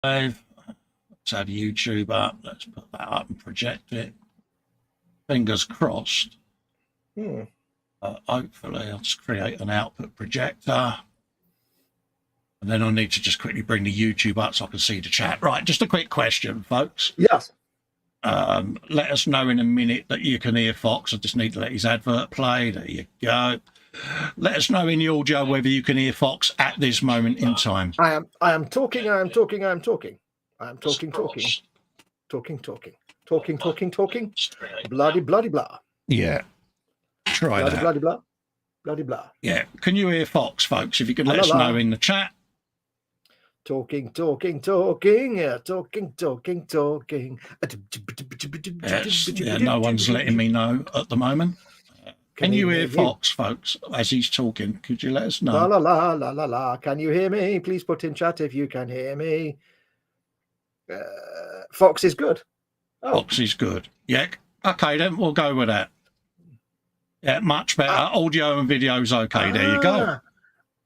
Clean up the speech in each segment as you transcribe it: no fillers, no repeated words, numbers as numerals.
Let's add YouTube up. Let's put that up and project it. Fingers crossed. Hopefully, I'll just create an output projector. And then I'll need to just quickly bring the YouTube up so I can see the chat. Right, just a quick question, folks. Yes. Let us know in a minute that you can hear Fox. I just need to let his advert play. There you go. Let us know in the audio whether you can hear Fox at this moment in time. I am talking. I am talking. I am talking. I am talking. Talking. Bloody blah. Yeah. Try that. Bloody blah. Yeah. Can you hear Fox, folks? If you could let us know in the chat. Talking. Yeah, no one's letting me know at the moment. Can you hear Fox, folks, as he's talking? Could you let us know? La. Can you hear me? Please put in chat if you can hear me. Fox is good. Oh. Fox is good. Yeah. Okay, then we'll go with that. Yeah, much better. Audio and video's okay. There you go.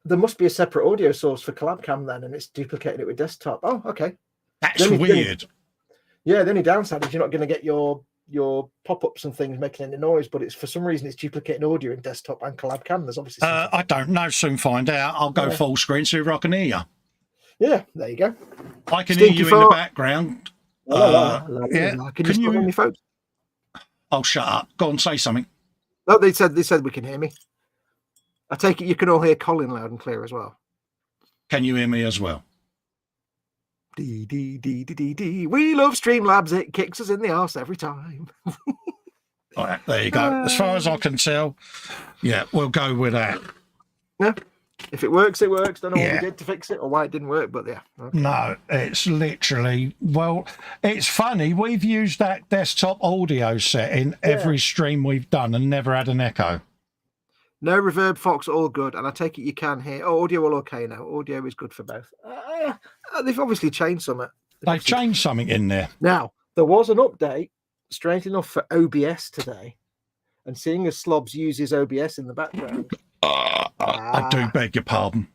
There must be a separate audio source for CollabCam then, and it's duplicating it with desktop. Oh, okay. That's weird. The only downside is you're not going to get your pop-ups and things making any noise, but it's for some reason it's duplicating audio in desktop and CollabCam. There's obviously I don't know. Soon find out. I'll go full screen so I can hear you. Yeah, there you go. I can hear you in the background. Yeah. Can you hear me, folks? Oh, shut up. Go on, say something. Oh, they said we can hear me. I take it you can all hear Colin loud and clear as well. Can you hear me as well? D. We love Streamlabs. It kicks us in the arse every time. All right, there you go. As far as I can tell, yeah, we'll go with that. Yeah. If it works, it works. Don't know what we did to fix it or why it didn't work, but yeah. Okay. No, it's literally, well, it's funny. We've used that desktop audio set in every stream we've done and never had an echo. No reverb, Fox, all good. And I take it you can hear. Oh, audio all okay now. Audio is good for both. They've obviously changed something. They've changed something in there. Now, there was an update, strange enough, for OBS today. And seeing as Slobs uses OBS in the background. I do beg your pardon.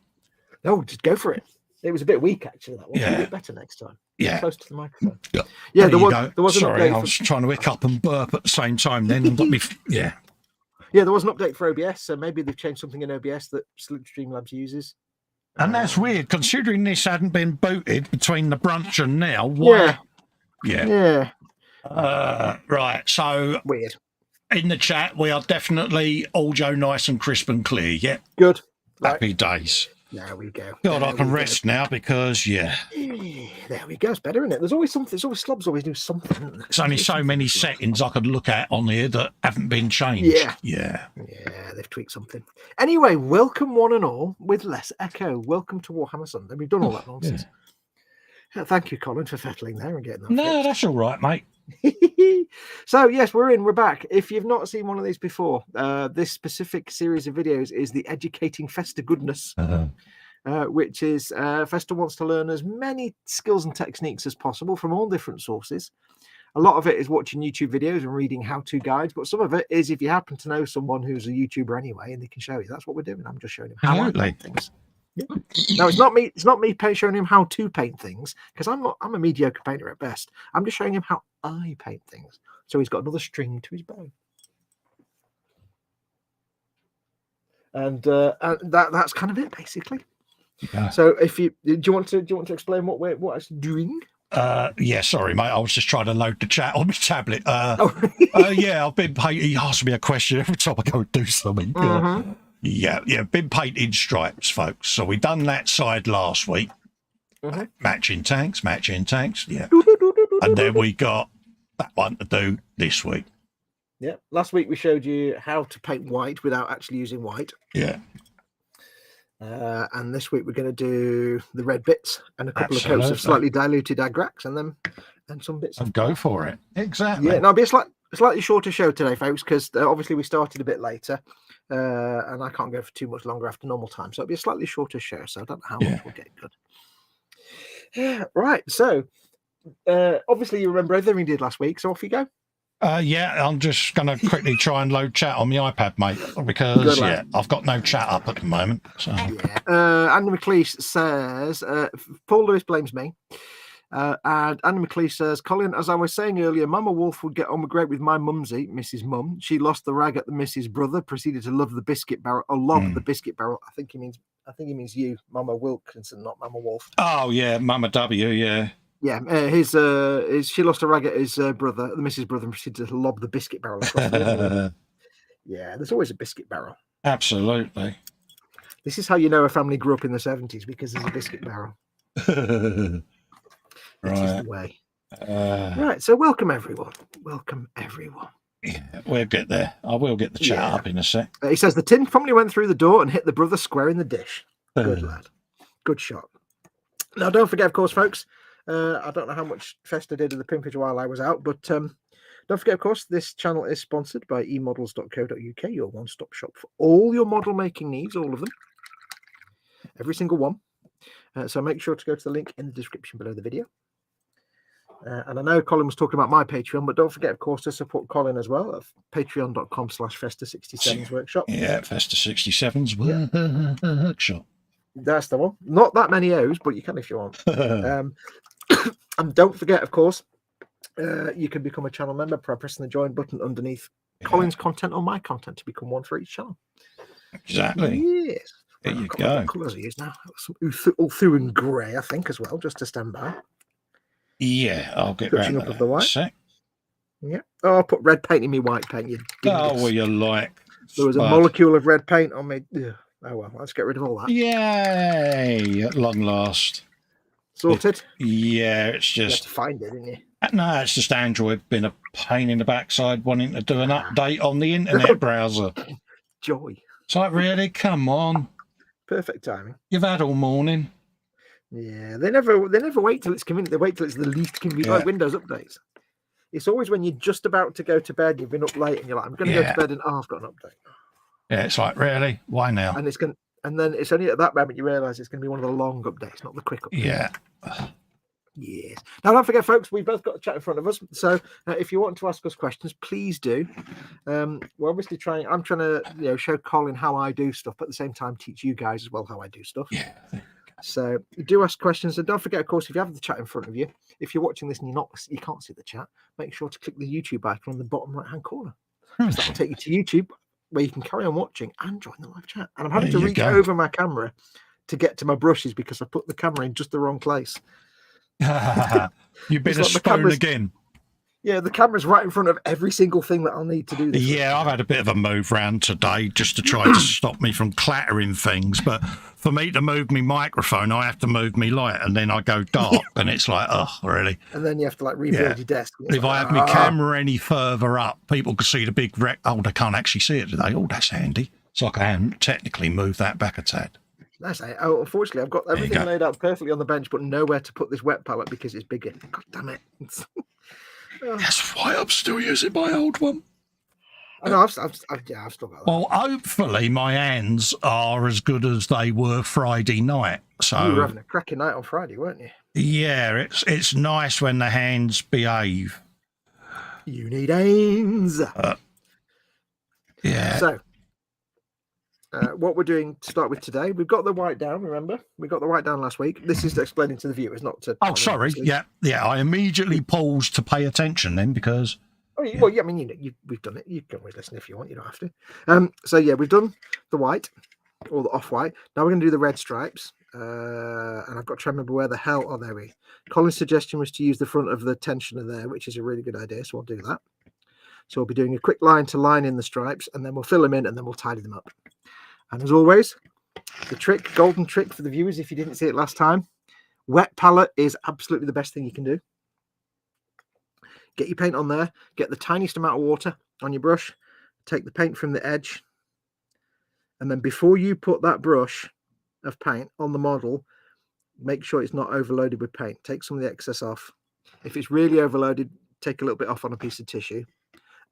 No, just go for it. It was a bit weak, actually, that one. Yeah. A bit better next time. Yeah. Close to the microphone. Yeah, there was an Sorry, update. I was trying to wick up and burp at the same time then. And got me, Yeah, there was an update for OBS, so maybe they've changed something in OBS that Streamlabs uses. And that's weird, considering this hadn't been booted between the brunch and now. Why? Yeah. Right, so... Weird. In the chat, we are definitely audio nice and crisp and clear, yeah? Good. Happy days. There we go. God, I can rest now because, There we go. It's better, isn't it? There's always something. There's always Slobs always do something. There's only so many settings I could look at on here that haven't been changed. Yeah, they've tweaked something. Anyway, welcome one and all with less echo. Welcome to Warhammer Sunday. We've done all that nonsense. Yeah, thank you, Colin, for fettling there and getting that. No, that's all right, mate. So, yes, we're back. If you've not seen one of these before, this specific series of videos is the Educating Festa Goodness, which is Festa wants to learn as many skills and techniques as possible from all different sources. A lot of it is watching YouTube videos and reading how-to guides, but some of it is if you happen to know someone who's a YouTuber anyway and they can show you. That's what we're doing. I'm just showing him how I paint things. Yeah. No, it's not me. It's not me showing him how to paint things because I'm a mediocre painter at best. I'm just showing him how I paint things. So he's got another string to his bow, and that's kind of it basically. Yeah. So do you want to explain what we're actually doing? Yeah, sorry, mate. I was just trying to load the chat on my tablet. Yeah, I've been painting. He asks me a question every time I go and do something. Yeah, been painting stripes, folks. So we done that side last week. Matching tanks, yeah. And then we got that one to do this week. Yeah, last week we showed you how to paint white without actually using white. Yeah. And this week we're going to do the red bits and a couple of coats of slightly diluted agrax and some bits. And go for it. Exactly. Yeah, now it'll be a slightly shorter show today, folks, because obviously we started a bit later. And I can't go for too much longer after normal time. So it'll be a slightly shorter show. So I don't know how much we'll get good. Right. So obviously you remember everything we did last week. So off you go. Yeah, I'm just going to quickly try and load chat on my iPad, mate, because I've got no chat up at the moment. So. Yeah. Andy McLeish says, Paul Lewis blames me. And Annie McLeish says, Colin, as I was saying earlier, Mama Wolf would get on great with my mumsy, Mrs. Mum. She lost the rag at the Mrs. Brother, proceeded to love the biscuit barrel, or lob the biscuit barrel. I think he means you, Mama Wilkinson, not Mama Wolf. Oh yeah, Mama W. Yeah. Yeah, she lost a rag at his brother, the Mrs. Brother, and proceeded to lob the biscuit barrel across the room. Yeah, there's always a biscuit barrel. Absolutely. This is how you know a family grew up in the 70s, because there's a biscuit barrel. That is the way. Right, so welcome everyone. Welcome everyone. Yeah, we'll get there. I will get the chat up in a sec. He says the tin promptly went through the door and hit the brother square in the dish. Good lad. Good shot. Now, don't forget, of course, folks, I don't know how much Festa did of the pimpage while I was out, but don't forget, of course, this channel is sponsored by emodels.co.uk, your one-stop shop for all your model making needs, all of them. Every single one. So make sure to go to the link in the description below the video. And I know Colin was talking about my Patreon, but don't forget, of course, to support Colin as well at patreon.com/Festa67's workshop. Yeah, Festa67's workshop. That's the one. Not that many O's, but you can if you want. And don't forget, of course, you can become a channel member by pressing the join button underneath Colin's content or my content to become one for each channel. Exactly. Yes. There you go. What colours he is now. Some Ulthu and grey, I think, as well, just to stand by. Yeah, I'll get round up to of the white. Sec. Yeah. Oh, I'll put red paint in me white paint. Well, you like. There was a molecule of red paint on me. Ugh. Oh, well, let's get rid of all that. Yay! At long last. Sorted? Yeah, it's You had just. to find it, didn't you? No, it's just Android been a pain in the backside wanting to do an update on the internet browser. Joy. It's like, really? Come on. Perfect timing. You've had all morning. Yeah, they never wait till it's convenient. They wait till it's the least convenient. Like Windows updates. It's always when you're just about to go to bed, you've been up late, and you're like, I'm going to go to bed, and I've got an update. Yeah, it's like, really? Why now? And then it's only at that moment you realise it's going to be one of the long updates, not the quick updates. Yeah. Yes. Now, don't forget, folks, we've both got a chat in front of us. So if you want to ask us questions, please do. We're obviously trying. I'm trying to show Colin how I do stuff, but at the same time teach you guys as well how I do stuff. Yeah. So do ask questions, and don't forget, of course, if you have the chat in front of you, if you're watching this and you can't see the chat, make sure to click the YouTube icon on the bottom right-hand corner. That'll take you to YouTube, where you can carry on watching and join the live chat. And I'm having to reach over my camera to get to my brushes because I put the camera in just the wrong place. You've been a spoon again. Yeah, the camera's right in front of every single thing that I'll need to do this. Yeah, I've had a bit of a move round today just to try to stop me from clattering things. But for me to move my microphone, I have to move me light, and then I go dark, and it's like, oh, really? And then you have to rebuild your desk. If I have my camera any further up, people can see the big wreck. Oh, they can't actually see it today. Oh, that's handy. So I can technically move that back a tad. That's it. Oh, unfortunately, I've got everything laid out perfectly on the bench, but nowhere to put this wet palette because it's bigger. God damn it. That's why I'm still using my old one. I know, I've still got that. Well, hopefully my hands are as good as they were Friday night. So you were having a cracking night on Friday, weren't you? Yeah, it's nice when the hands behave. You need hands. Yeah. So, what we're doing to start with today, we've got the white down, remember? We got the white down last week. This is explaining to the viewers, not to... Oh, sorry. Yeah. I immediately paused to pay attention then because... Well, yeah, I mean, we've done it. You can always listen if you want. You don't have to. So, yeah, we've done the white or the off-white. Now we're going to do the red stripes. And I've got to remember where the hell... Oh, there we... Colin's suggestion was to use the front of the tensioner there, which is a really good idea. So I'll do that. So we'll be doing a quick line to line in the stripes, and then we'll fill them in, and then we'll tidy them up. And as always, the golden trick for the viewers, if you didn't see it last time, wet palette is absolutely the best thing you can do. Get your paint on there, get the tiniest amount of water on your brush, take the paint from the edge, and then before you put that brush of paint on the model, make sure it's not overloaded with paint. Take some of the excess off. If it's really overloaded, take a little bit off on a piece of tissue,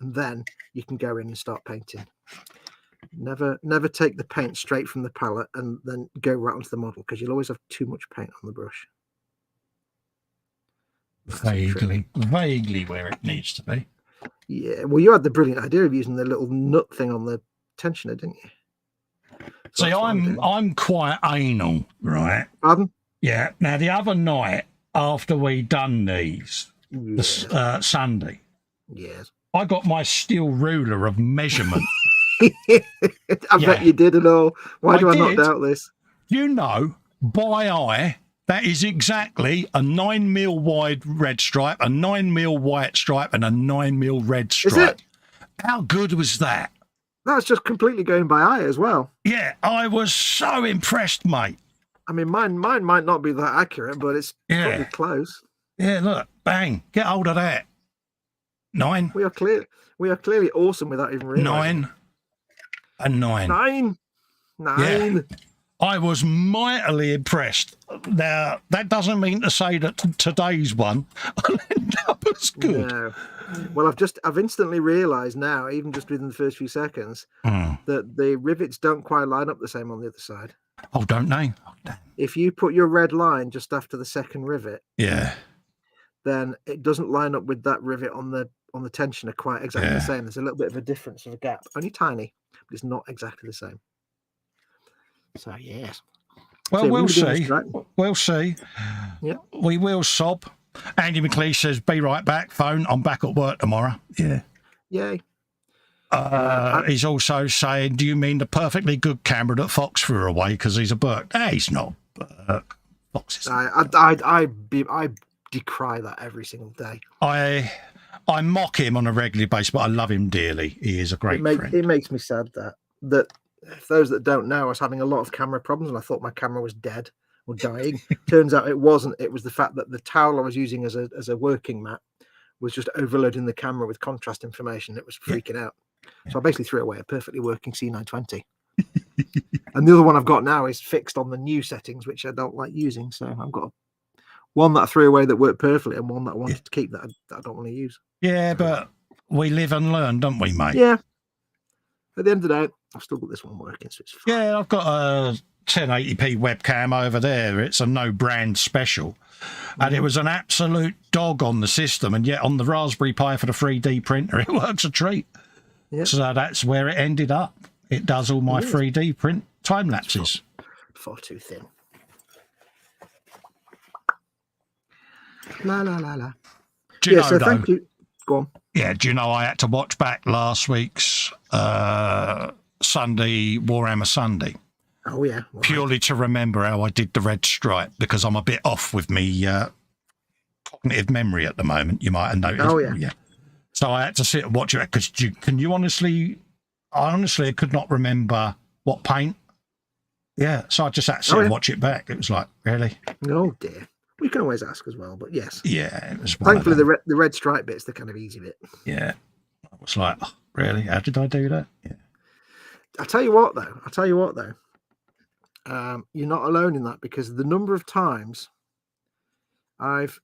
and then you can go in and start painting. Never take the paint straight from the palette and then go right onto the model, because you'll always have too much paint on the brush. Vaguely where it needs to be. Yeah, well, you had the brilliant idea of using the little nut thing on the tensioner, didn't you? See, I'm quite anal, right? Pardon? Yeah. Now the other night after we done these, Yes. Sunday, Yes. I got my steel ruler of measurement. I bet you did and all. Why do I not doubt this? You know, by eye, that is exactly a 9mm wide red stripe, a 9mm white stripe, and a 9mm red stripe. Is it? How good was that? That's just completely going by eye as well. Yeah, I was so impressed, mate. I mean, mine might not be that accurate, but it's probably close. Yeah, look, bang, get hold of that. 9. We are clearly awesome without even realizing. 9 and 9. 9. Yeah. I was mightily impressed. Now, that doesn't mean to say that today's one will end up as good. No. Well, I've instantly realised now, even just within the first few seconds, that the rivets don't quite line up the same on the other side. Oh, don't they? Oh, damn. If you put your red line just after the second rivet, then it doesn't line up with that rivet on the tensioner quite exactly the same. There's a little bit of a difference of a gap, only tiny, but it's not exactly the same. So yes. Well, so we'll see. We'll see. Yeah. We will sob. Andy McLeish says, "Be right back. Phone. I'm back at work tomorrow." Yeah. Yay. He's also saying, "Do you mean the perfectly good camera that Foxx threw away because he's a Burke?" No, he's not Burke. Foxx is. I decry that every single day. I mock him on a regular basis, but I love him dearly. He is a great friend. It makes me sad that for those that don't know, I was having a lot of camera problems, and I thought my camera was dead or dying. Turns out it wasn't. It was the fact that the towel I was using as a working mat was just overloading the camera with contrast information. It was freaking out. So I basically threw away a perfectly working C920. And the other one I've got now is fixed on the new settings, which I don't like using. So I've got one that I threw away that worked perfectly and one that I wanted to keep that I don't want to use. Yeah, but we live and learn, don't we, mate? Yeah. At the end of the day, I've still got this one working, so it's fine. Yeah, I've got a 1080p webcam over there. It's a no brand special. And it was an absolute dog on the system, and yet on the Raspberry Pi for the 3D printer, it works a treat. Yep. So that's where it ended up. It does all my 3D print time lapses. Far too thin. La la la la. Do you know, so though, thank you. Go on. Yeah, do you know I had to watch back last week's Sunday Warhammer Sunday? Oh yeah. Well, purely to remember how I did the red stripe, because I'm a bit off with me cognitive memory at the moment. You might have noticed. Oh yeah. So I had to sit and watch it because can you honestly? I honestly could not remember what paint. Yeah, so I just had to sit and watch it back. It was like, really? Oh dear. We can always ask as well, but yes. Yeah, it was. Thankfully, the red stripe bit's the kind of easy bit. Yeah, I was like, oh, really? How did I do that? Yeah. I'll tell you what though. You're not alone in that, because the number of times I've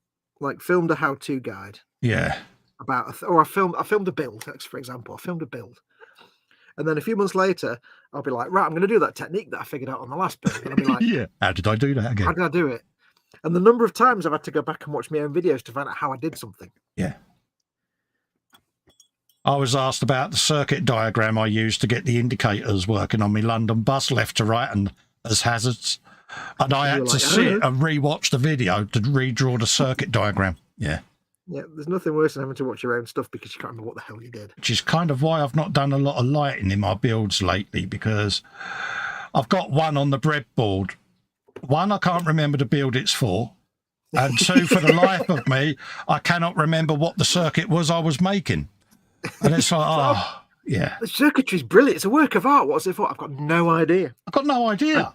filmed a how-to guide. Yeah. Or I filmed a build, for example. I filmed a build, and then a few months later, I'll be like, right, I'm going to do that technique that I figured out on the last build, and I'll be like, yeah, how did I do that again? How did I do it? And the number of times I've had to go back and watch my own videos to find out how I did something. Yeah. I was asked about the circuit diagram I used to get the indicators working on my London bus left to right and as hazards. And I had to sit and re-watch the video to redraw the circuit diagram. Yeah. Yeah, there's nothing worse than having to watch your own stuff because you can't remember what the hell you did. Which is kind of why I've not done a lot of lighting in my builds lately, because I've got one on the breadboard. One, I can't remember the build it's for. And two, for the life of me, I cannot remember what the circuit was I was making. And it's like, yeah. The circuitry's brilliant. It's a work of art. What's it for? I've got no idea. I've got no idea.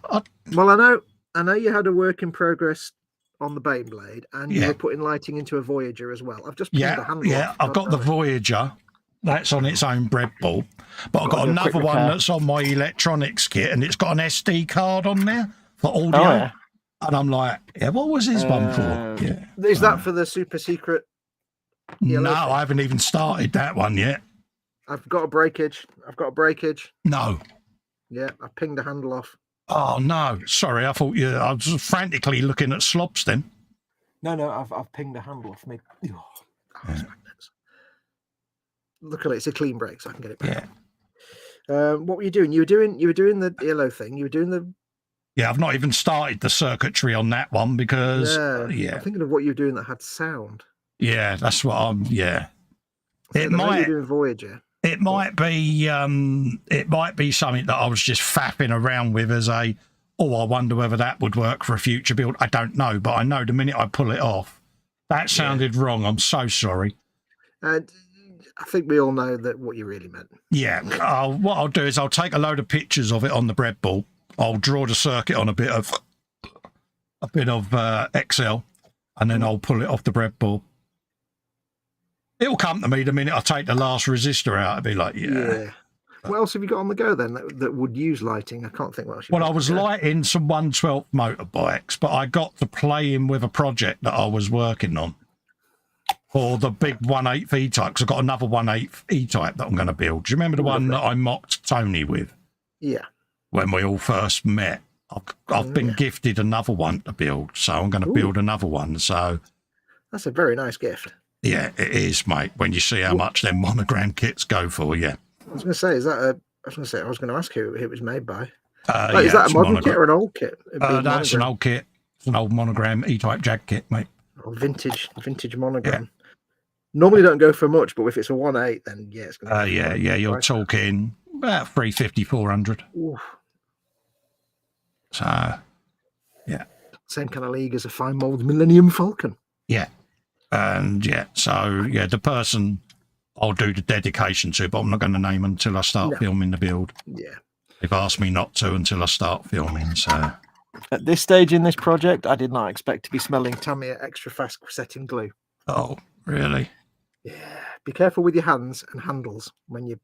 Well, I know you had a work in progress on the Baneblade, and you were putting lighting into a Voyager as well. I've just put the handle off. I've got the Voyager. That's on its own breadboard. But I've got another one that's on my electronics kit, and it's got an SD card on there for audio. Oh, yeah. And I'm like, what was this one for? Yeah. Is that for the super secret? No, I haven't even started that one yet. I've got a breakage. No. Yeah, I pinged the handle off. Oh, no. Sorry, I thought I was frantically looking at slobs then. No, I've pinged the handle off me. Look at it. It's a clean break, so I can get it back. Yeah. What were you doing? You were doing the ELO thing. You were doing the Yeah, I've not even started the circuitry on that one because, I'm thinking of what you're doing that had sound. Yeah, that's what I'm. Yeah, You're doing Voyager. It might be something that I was just faffing around with as I wonder whether that would work for a future build. I don't know, but I know the minute I pull it off, that sounded wrong. I'm so sorry. And I think we all know that what you really meant. Yeah, what I'll do is I'll take a load of pictures of it on the breadboard. I'll draw the circuit on a bit of Excel, and then I'll pull it off the breadboard. It'll come to me the minute I take the last resistor out. It'll be like, yeah. What else have you got on the go then that would use lighting? I can't think what else. Well, I was lighting some 1/12 motorbikes, but I got to play in with a project that I was working on for the big 1/8 E-type, because I've got another 1/8 E-type that I'm going to build. Do you remember the one that I mocked Tony with? Yeah. When we all first met. I've been gifted another one to build, so I'm going to build another one. So that's a very nice gift. Yeah, it is, mate. When you see how much them monogram kits go for, yeah. I was going to say, I was going to ask who it was made by. Yeah, is that a modern kit or an old kit? That's an old kit. It's an old monogram E-type jag kit, mate. Oh, vintage monogram. Yeah. Normally don't go for much, but if it's a 1/8, then yeah, it's going to. Yeah. You're talking about 350, 400. Oof. So, yeah. Same kind of league as a fine mould Millennium Falcon. Yeah. And the person I'll do the dedication to, but I'm not going to name until I start filming the build. Yeah. They've asked me not to until I start filming, so. At this stage in this project, I did not expect to be smelling Tamiya extra fast setting glue. Oh, really? Yeah. Be careful with your hands and handles when you're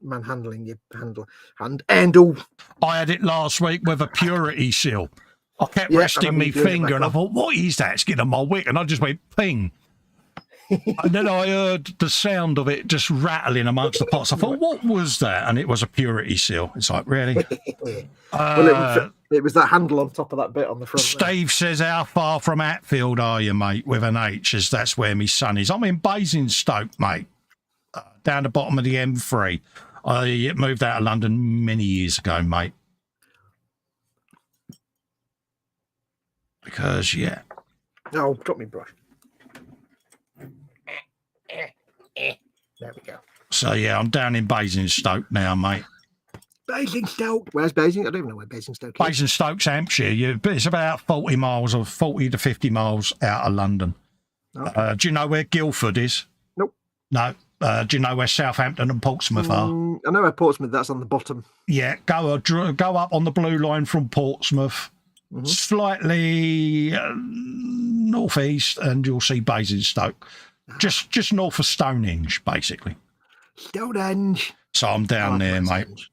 manhandling your handle. I had it last week with a purity seal. I kept resting my finger and I thought, what is that? It's getting on my wick. And I just went ping. And then I heard the sound of it just rattling amongst the pots. I thought, what was that? And it was a purity seal. It's like, really? Well, it was that handle on top of that bit on the front. Steve says, how far from Hatfield are you, mate, with an H, as that's where my son is. I'm in Basingstoke, mate, down the bottom of the M3. I moved out of London many years ago, mate. Because, yeah. Oh, drop me brush. There we go. So, yeah, I'm down in Basingstoke now, mate. Basingstoke. Where's Basingstoke? I don't even know where Basingstoke is. Basingstoke's Hampshire. It's about 40 to 50 miles out of London. Okay. Do you know where Guildford is? Nope. No. Do you know where Southampton and Portsmouth are? I know where Portsmouth, that's on the bottom. Yeah, go up on the blue line from Portsmouth, slightly northeast, and you'll see Basingstoke. Just north of Stonehenge, basically. Stonehenge. So I'm down there, mate. Henge.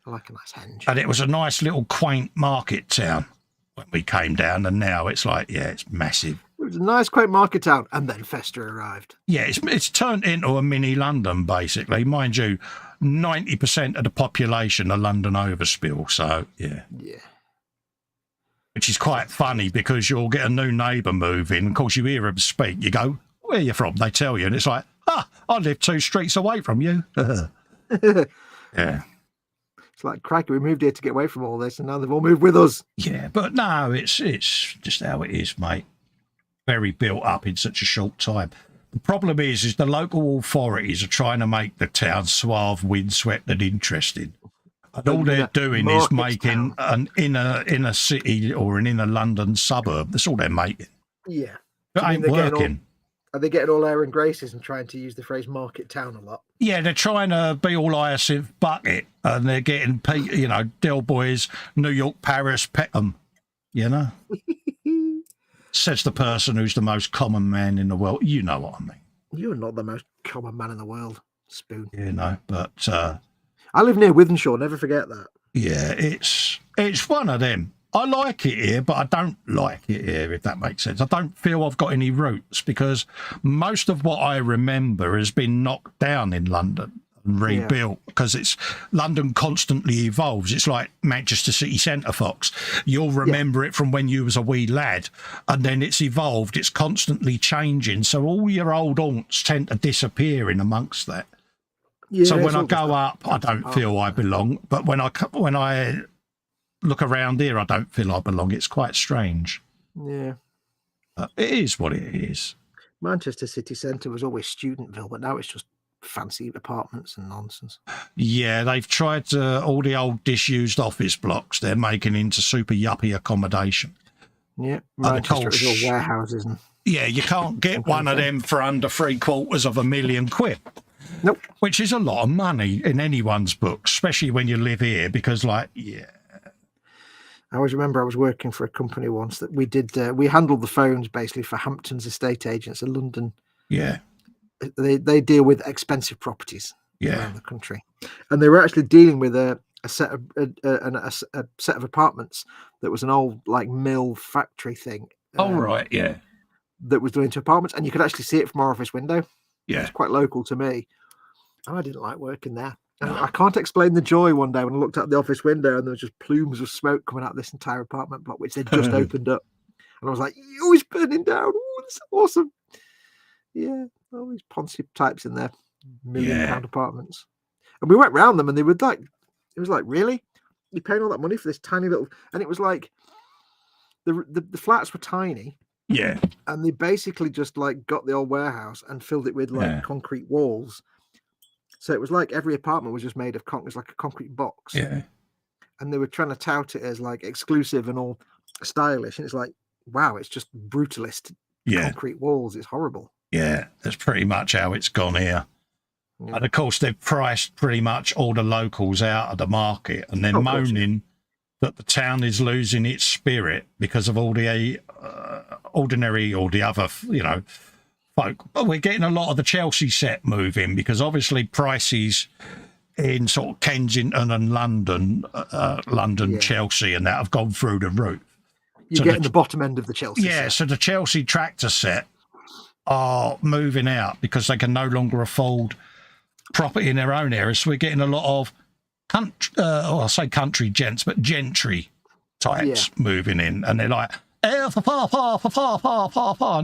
I like a nice henge. And it was a nice little quaint market town when we came down, and now it's like, it's massive. It was a nice quaint market town, and then Festa arrived. Yeah, it's turned into a mini London, basically. Mind you, 90% of the population are London overspill, so, yeah. Yeah. Which is quite funny, because you'll get a new neighbour move in. Of course, you hear them speak. You go, where are you from? They tell you, and it's like, I live 2 streets away from you. Yeah. It's like, crikey, we moved here to get away from all this, and now they've all moved with us. Yeah, but no, it's just how it is, mate. Very built up in such a short time. The problem is the local authorities are trying to make the town suave, windswept, and interesting. And all they're doing is making an inner city or an inner London suburb. That's all they're making. Yeah. It ain't working. Are they getting all air and graces and trying to use the phrase market town a lot? Yeah, they're trying to be all Hyacinth Bucket, and they're getting, Del Boys, New York, Paris, Peckham, Says the person who's the most common man in the world. You know what I mean. You're not the most common man in the world, Spoon. But... I live near Withenshaw, never forget that. Yeah, it's one of them. I like it here, but I don't like it here, if that makes sense. I don't feel I've got any roots, because most of what I remember has been knocked down in London and rebuilt, because London constantly evolves. It's like Manchester City Centre, Fox. You'll remember it from when you was a wee lad, and then it's evolved. It's constantly changing. So all your old haunts tend to disappear in amongst that. Yeah, so when I go up, I don't feel I belong. But when I look around here, I don't feel I belong. It's quite strange. Yeah. It is what it is. Manchester city centre was always Studentville, but now it's just fancy apartments and nonsense. Yeah, they've tried to, all the old disused office blocks, they're making into super yuppie accommodation. Yeah, Manchester is all warehouses. And yeah, you can't get one of them for under £750,000. Nope. Which is a lot of money in anyone's books, especially when you live here, because, like, yeah. I always remember I was working for a company once that we did, we handled the phones basically for Hampton's estate agents in London. Yeah. They deal with expensive properties yeah. around the country. And they were actually dealing with a set of apartments that was an old, like, mill factory thing. Oh, right, yeah. That was doing into apartments, and you could actually see it from our office window. Yeah. It's quite local to me. And I didn't like working there. And I can't explain the joy one day when I looked out the office window and there was just plumes of smoke coming out of this entire apartment block, which they'd just opened up. And I was like, "Oh, it's burning down. Oh, this is awesome." Yeah, all these Ponzi types in their £1 million apartments. And we went round them and they were like, it was like, really? You're paying all that money for this tiny little... And it was like, the flats were tiny. Yeah. And they basically just, like, got the old warehouse and filled it with, like, concrete walls. So it was like every apartment was just made of concrete. It was like a concrete box. Yeah. And they were trying to tout it as, like, exclusive and all stylish. And it's like, wow, it's just brutalist concrete walls. It's horrible. Yeah, that's pretty much how it's gone here. Yeah. And of course, they've priced pretty much all the locals out of the market, and they're moaning that the town is losing its spirit because of all the ordinary or the other, you know, folk. But we're getting a lot of the Chelsea set moving because obviously prices in sort of Kensington and London, Chelsea, and that have gone through the roof. You're getting the bottom end of the Chelsea set. So the Chelsea tractor set are moving out because they can no longer afford property in their own areas. So we're getting a lot of I say country gents, but gentry types moving in, and they're like, and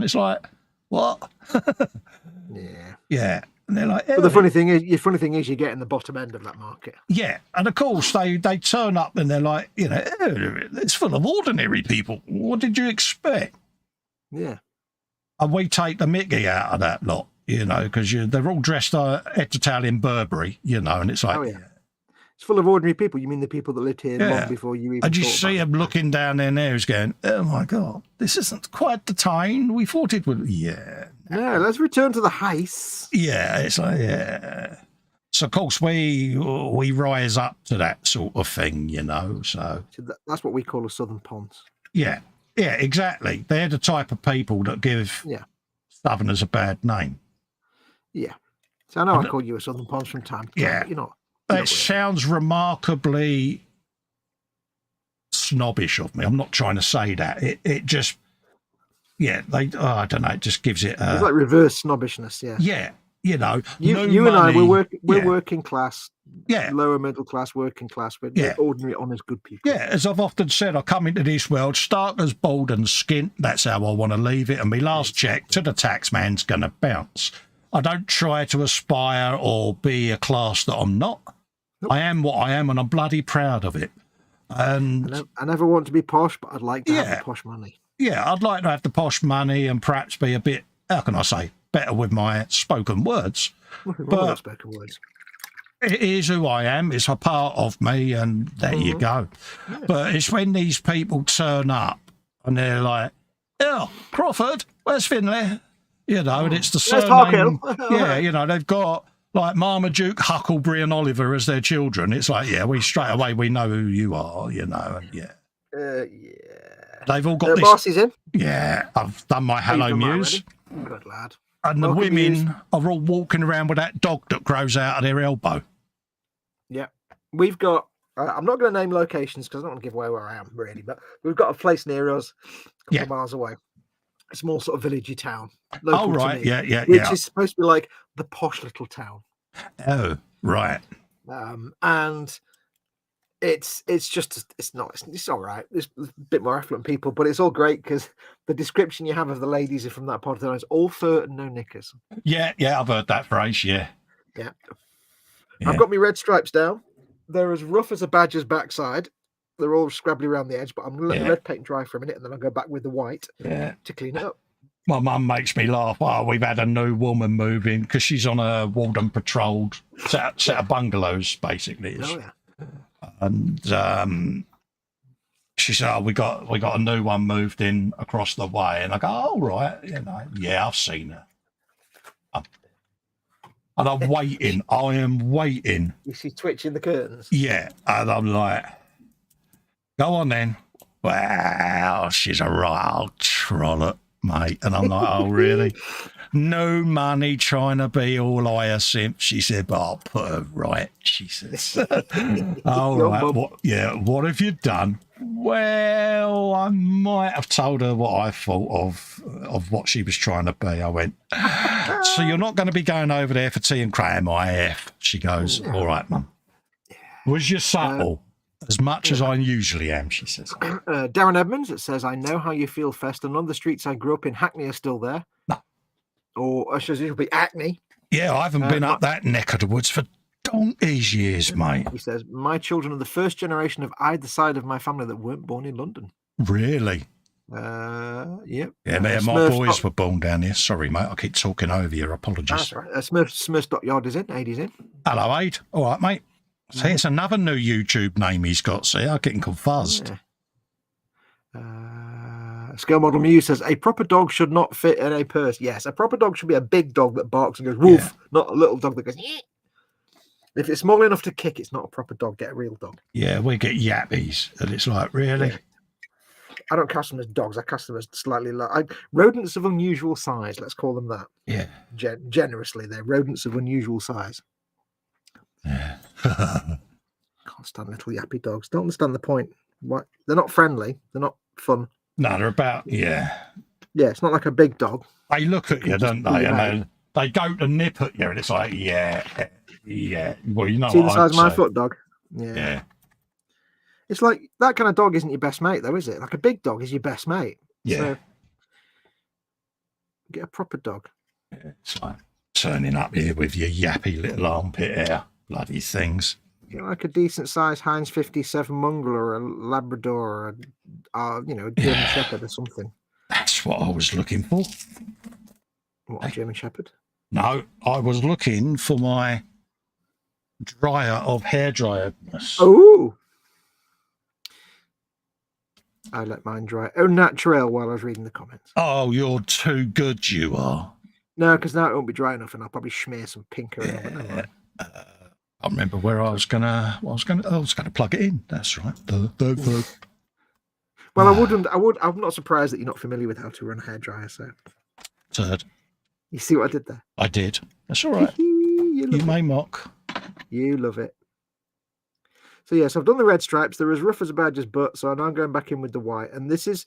it's like, what? Yeah. And they're like, but the funny thing is, you're getting the bottom end of that market. Yeah, and of course they turn up and they're like, you know, it's full of ordinary people. What did you expect? Yeah. And we take the mickey out of that lot, you know, because they're all dressed et Italian Burberry, you know, and it's like, it's full of ordinary people. You mean the people that lived here long before you even? And you see them looking down their nose, going, "Oh my God, this isn't quite the time we thought it would." Yeah. No, let's return to the heist. Yeah, it's like So of course we rise up to that sort of thing, you know. So that's what we call a Southern Ponce. Yeah. Yeah, exactly. They're the type of people that give Southerners a bad name. Yeah. So I know I call you a Southern Ponce from time to time. Yeah. But you're not. It sounds remarkably snobbish of me. I'm not trying to say that. It just, I don't know. It just gives it. It's like reverse snobbishness. Yeah. Yeah. You know, you and I, we're working class. Yeah. Lower middle class, working class. We're ordinary, honest, good people. Yeah. As I've often said, I come into this world stark as bald and skint. That's how I want to leave it. And my last check to the tax man's going to bounce. I don't try to aspire or be a class that I'm not. Nope. I am what I am, and I'm bloody proud of it. And I never want to be posh, but I'd like to have the posh money. Yeah, I'd like to have the posh money and perhaps be a bit, how can I say, better with my spoken words. But spoken words. It is who I am. It's a part of me, and there you go. Yeah. But it's when these people turn up and they're like, "Oh, Crawford, where's Finlay?" You know, and it's the surname. Yeah, you know, they've got like Marmaduke, Huckleberry and Oliver as their children. It's like, we straight away, we know who you are, you know, and they've all got this. Boss is in. Yeah, I've done my hello muse. Good lad. And the women are all walking around with that dog that grows out of their elbow. Yeah. We've got, I'm not going to name locations because I don't want to give away where I am, really, but we've got a place near us, a couple of miles away. A small sort of villagey town. Oh, right. Yeah. Which is supposed to be like the posh little town. Oh, right. And it's all right. There's a bit more affluent people, but it's all great because the description you have of the ladies are from that part of the town is all fur and no knickers. Yeah, I've heard that phrase. Yeah. I've got my red stripes down. They're as rough as a badger's backside. they're all scrabbly around the edge, but I'm going to let the Yeah. red paint dry for a minute, and then I'll go back with the white Yeah. to clean it up. My mum makes me laugh. Oh, we've had a new woman move in because she's on a Walden patrolled set of bungalows, basically. Oh yeah. And she said, "Oh, we got a new one moved in across the way." And I go, "Oh, right, yeah, I've seen her." And I'm waiting. I am waiting. You see twitching the curtains. Yeah, and I'm like, "Go on then." Wow, she's a right old trollop, mate. And I'm like, "Oh, really?" No money trying to be all hyacinth. She said, "But I'll put her right." She says, "All right, what have you done?" Well, I might have told her what I thought of what she was trying to be. I went, "So you're not going to be going over there for tea and cracker, my F?" She goes, "All right, Mum." Was you subtle? As much as I usually am, she says. Darren Edmonds, it says, "I know how you feel, Festa. None of the streets I grew up in, Hackney, are still there." No. Or I suppose it'll be Acne. Yeah, I haven't been up that neck of the woods for donkey's years, mate. He says, "My children are the first generation of either side of my family that weren't born in London." Really? Yep. Yeah, my boys were born down here. Sorry, mate. I keep talking over you. Apologies. That's right. Smurfs.yard is in. Aid in. Hello, Aid. All right, mate. See, it's another new YouTube name he's got. See, I'm getting confused. Scale Model Muse says, "A proper dog should not fit in a purse." Yes, a proper dog should be a big dog that barks and goes woof, not a little dog that goes. Yeh. If it's small enough to kick, it's not a proper dog. Get a real dog. Yeah, we get yappies, and it's like, really? Yeah. I don't cast them as dogs. I cast them as slightly rodents of unusual size. Let's call them that. Yeah. Generously, they're rodents of unusual size. Yeah. Can't stand little yappy dogs. Don't understand the point. What? They're not friendly. They're not fun. No, they're about, yeah. Yeah, it's not like a big dog. They look at you, don't they? And they go to nip at you, and it's like, yeah. Well, you know See what the size I'd of my say. foot dog? Yeah. It's like that kind of dog isn't your best mate, though, is it? Like a big dog is your best mate. Yeah. So get a proper dog. Yeah, it's like turning up here with your yappy little armpit hair, bloody things. You know, like a decent sized Heinz 57 mongrel or a Labrador or a German Shepherd or something. That's what I was looking for. What, a German Shepherd? No, I was looking for my dryer of hairdryerness. Oh! I let mine dry. Oh, natural while I was reading the comments. Oh, you're too good, you are. No, because now it won't be dry enough, and I'll probably smear some pink around it. Never mind. I remember where I was gonna plug it in. That's right. Well, I'm not surprised that you're not familiar with how to run a hairdryer. So, Turd. You see what I did there? I did. That's all right. You may mock. You love it. So yes, I've done the red stripes. They're as rough as a badger's butt. So now I'm going back in with the white. And this is,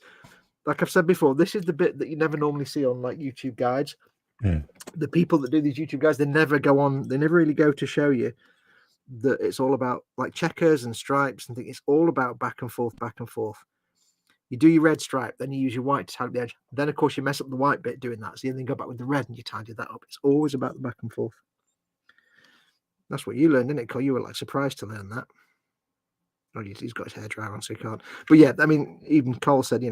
like I've said before, this is the bit that you never normally see on like YouTube guides. Yeah. The people that do these YouTube guides, they never really go to show you that it's all about like checkers and stripes and things. It's all about back and forth, back and forth. You do your red stripe, then you use your white to tidy the edge. Then, of course, you mess up the white bit doing that. So you then go back with the red and you tidy that up. It's always about the back and forth. That's what you learned, didn't it, Cole? You were like surprised to learn that. Oh, he's got his hair dry on, so he can't. But yeah, I mean, even Cole said,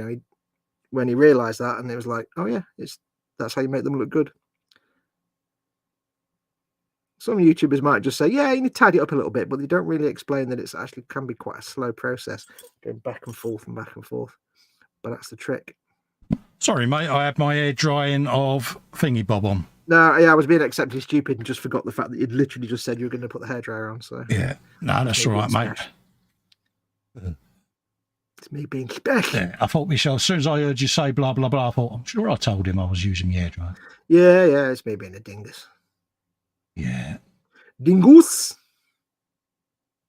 when he realised that, and it was like, oh yeah, that's how you make them look good. Some YouTubers might just say, yeah, you need to tidy it up a little bit, but they don't really explain that it's actually can be quite a slow process, going back and forth and back and forth. But that's the trick. Sorry, mate, I had my hair drying of thingy bob on. No, yeah, I was being exceptionally stupid and just forgot the fact that you'd literally just said you were going to put the hairdryer on. So yeah, no, that's all right, mate. It's me being special. Yeah, I thought, Michelle, as soon as I heard you say blah blah blah, I thought, I'm sure I told him I was using my hairdryer. Yeah, it's me being a dingus. Yeah, dingus.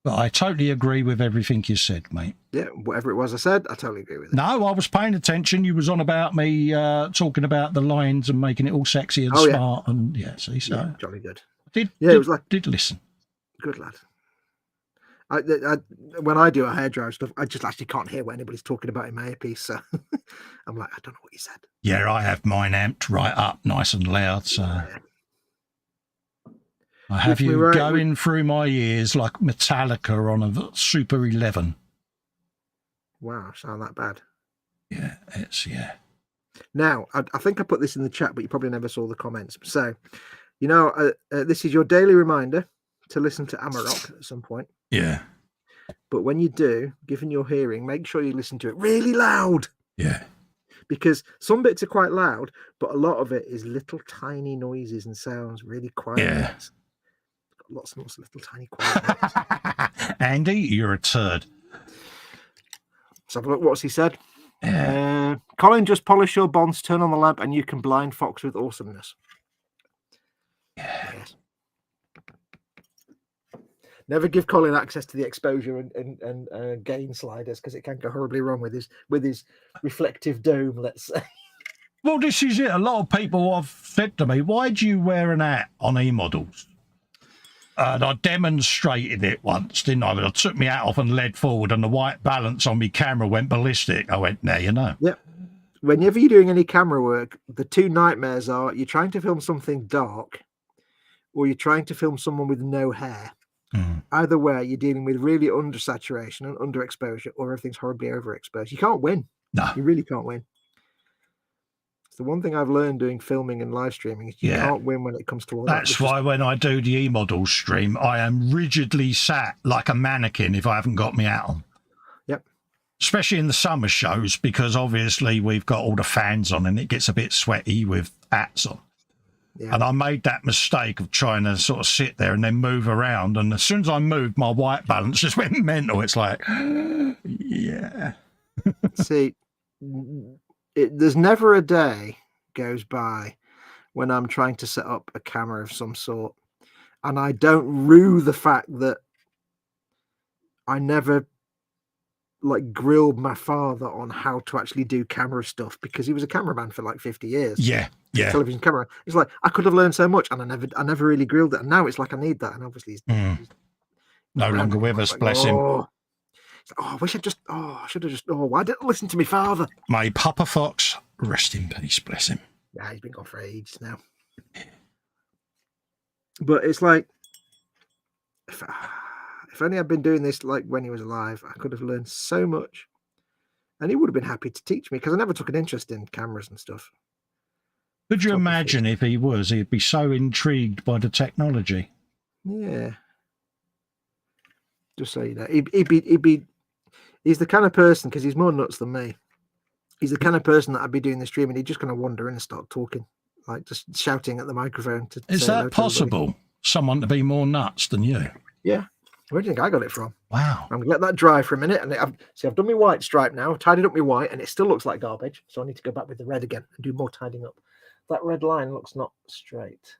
But I totally agree with everything you said, mate. Yeah, whatever it was I said, I totally agree with it. No, I was paying attention. You was on about me talking about the lines and making it all sexy and smart. Yeah. And yeah, see, so yeah, jolly good. It was like did listen. Good lad. I when I do a hairdryer stuff, I just actually can't hear what anybody's talking about in my earpiece. So I'm like, I don't know what you said. Yeah, I have mine amped right up, nice and loud. So. Yeah. I have you going through my ears like Metallica on a Super 11. Wow, sound that bad? Yeah, it's Now, I think I put this in the chat, but you probably never saw the comments. So, this is your daily reminder to listen to Amarok at some point. Yeah. But when you do, given your hearing, make sure you listen to it really loud. Yeah. Because some bits are quite loud, but a lot of it is little tiny noises and sounds, really quiet. Yeah. Got lots and lots of little tiny quiet. Andy, you're a turd. Let's have a look. What's he said? Colin, just polish your bonds, turn on the lamp, and you can blind Fox with awesomeness. Yes. Never give Colin access to the exposure and gain sliders, because it can go horribly wrong with his reflective dome, let's say. Well, this is it. A lot of people have said to me, why do you wear an hat on E-models? And I demonstrated it once, didn't I? But I took my hat off and led forward, and the white balance on my camera went ballistic. I went, now you know. Yep. Whenever you're doing any camera work, the two nightmares are you're trying to film something dark, or you're trying to film someone with no hair. Either way, you're dealing with really undersaturation and underexposure, or everything's horribly overexposed. You can't win. No. You really can't win. It's the one thing I've learned doing filming and live streaming is you can't win when it comes to all that. That's why when I do the E-model stream, I am rigidly sat like a mannequin if I haven't got my hat on. Yep. Especially in the summer shows, because obviously we've got all the fans on and it gets a bit sweaty with hats on. Yeah. And I made that mistake of trying to sort of sit there and then move around. And as soon as I moved, my white balance just went mental. It's like, yeah. See, there's never a day goes by when I'm trying to set up a camera of some sort and I don't rue the fact that I never grilled my father on how to actually do camera stuff, because he was a cameraman for like 50 years. Yeah. Television camera. It's like I could have learned so much, and I never really grilled it. And now it's like I need that. And obviously, he's no longer with us. Bless him. I wish I should have just. Oh, why didn't I listen to my father? May Papa Fox rest in peace. Bless him. Yeah, he's been gone for ages now. But it's like, if only I'd been doing this like when he was alive, I could have learned so much, and he would have been happy to teach me, because I never took an interest in cameras and stuff. Could you imagine if he was? He'd be so intrigued by the technology. Yeah. Just so you know, he's the kind of person, because he's more nuts than me. He's the kind of person that I'd be doing the stream and he'd just kind of wander in and start talking, like just shouting at the microphone. Is that possible? Someone to be more nuts than you? Yeah. Where do you think I got it from? Wow. I'm going to let that dry for a minute. And I've done my white stripe now, tidied up my white, and it still looks like garbage. So I need to go back with the red again and do more tidying up. That red line looks not straight.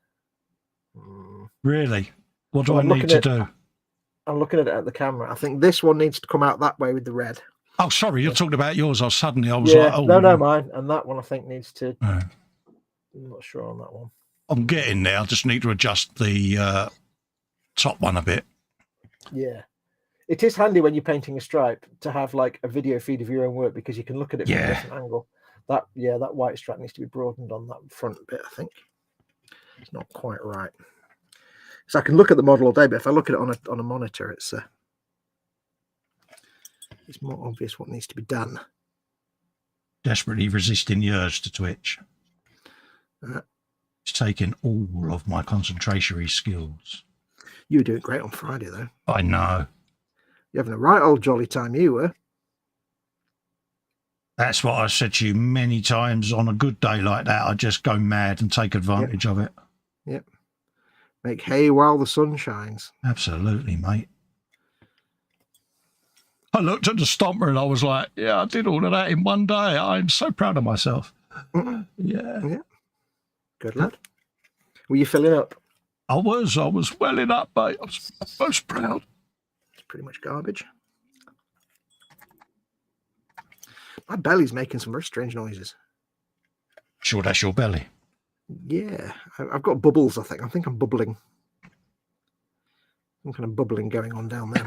Really? What do I need to do? I'm looking at it at the camera. I think this one needs to come out that way with the red. Oh, sorry, you're talking about yours. I was like, oh. No, mine. And that one I think needs to... I'm not sure on that one. I'm getting there. I just need to adjust the top one a bit. Yeah. It is handy when you're painting a stripe to have like a video feed of your own work, because you can look at it from a different angle. That white stripe needs to be broadened on that front bit, I think. It's not quite right. So I can look at the model all day, but if I look at it on a monitor, it's more obvious what needs to be done. Desperately resisting the urge to twitch. It's taken all of my concentration skills. You were doing great on Friday, though. I know. You're having a right old jolly time, you were. That's what I said to you many times. On a good day like that, I just go mad and take advantage of it. Yep. Make hay while the sun shines. Absolutely, mate. I looked at the stomper and I was like, yeah, I did all of that in one day. I'm so proud of myself. Yeah. Good lad. Were you filling up? I was welling up, mate. I was most proud. It's pretty much garbage. My belly's making some very strange noises. Sure, that's your belly. Yeah, I've got bubbles, I think. I think I'm bubbling. Some kind of bubbling going on down there.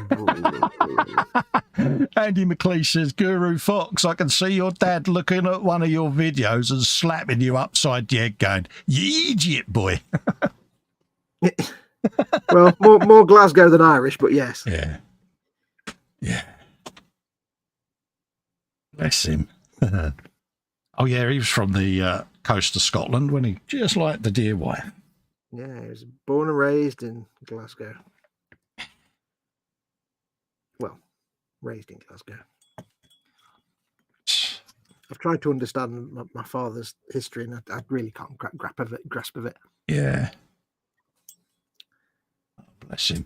Andy McLeish says, Guru Fox, I can see your dad looking at one of your videos and slapping you upside the head going, you idiot boy. Well, more Glasgow than Irish, but yes. Yeah. Bless him. Oh, yeah, he was from the coast of Scotland, wasn't he? Just like the dear wife. Yeah, he was born and raised in Glasgow. Well, raised in Glasgow. I've tried to understand my father's history, and I really can't grasp of it. Yeah. Oh, bless him.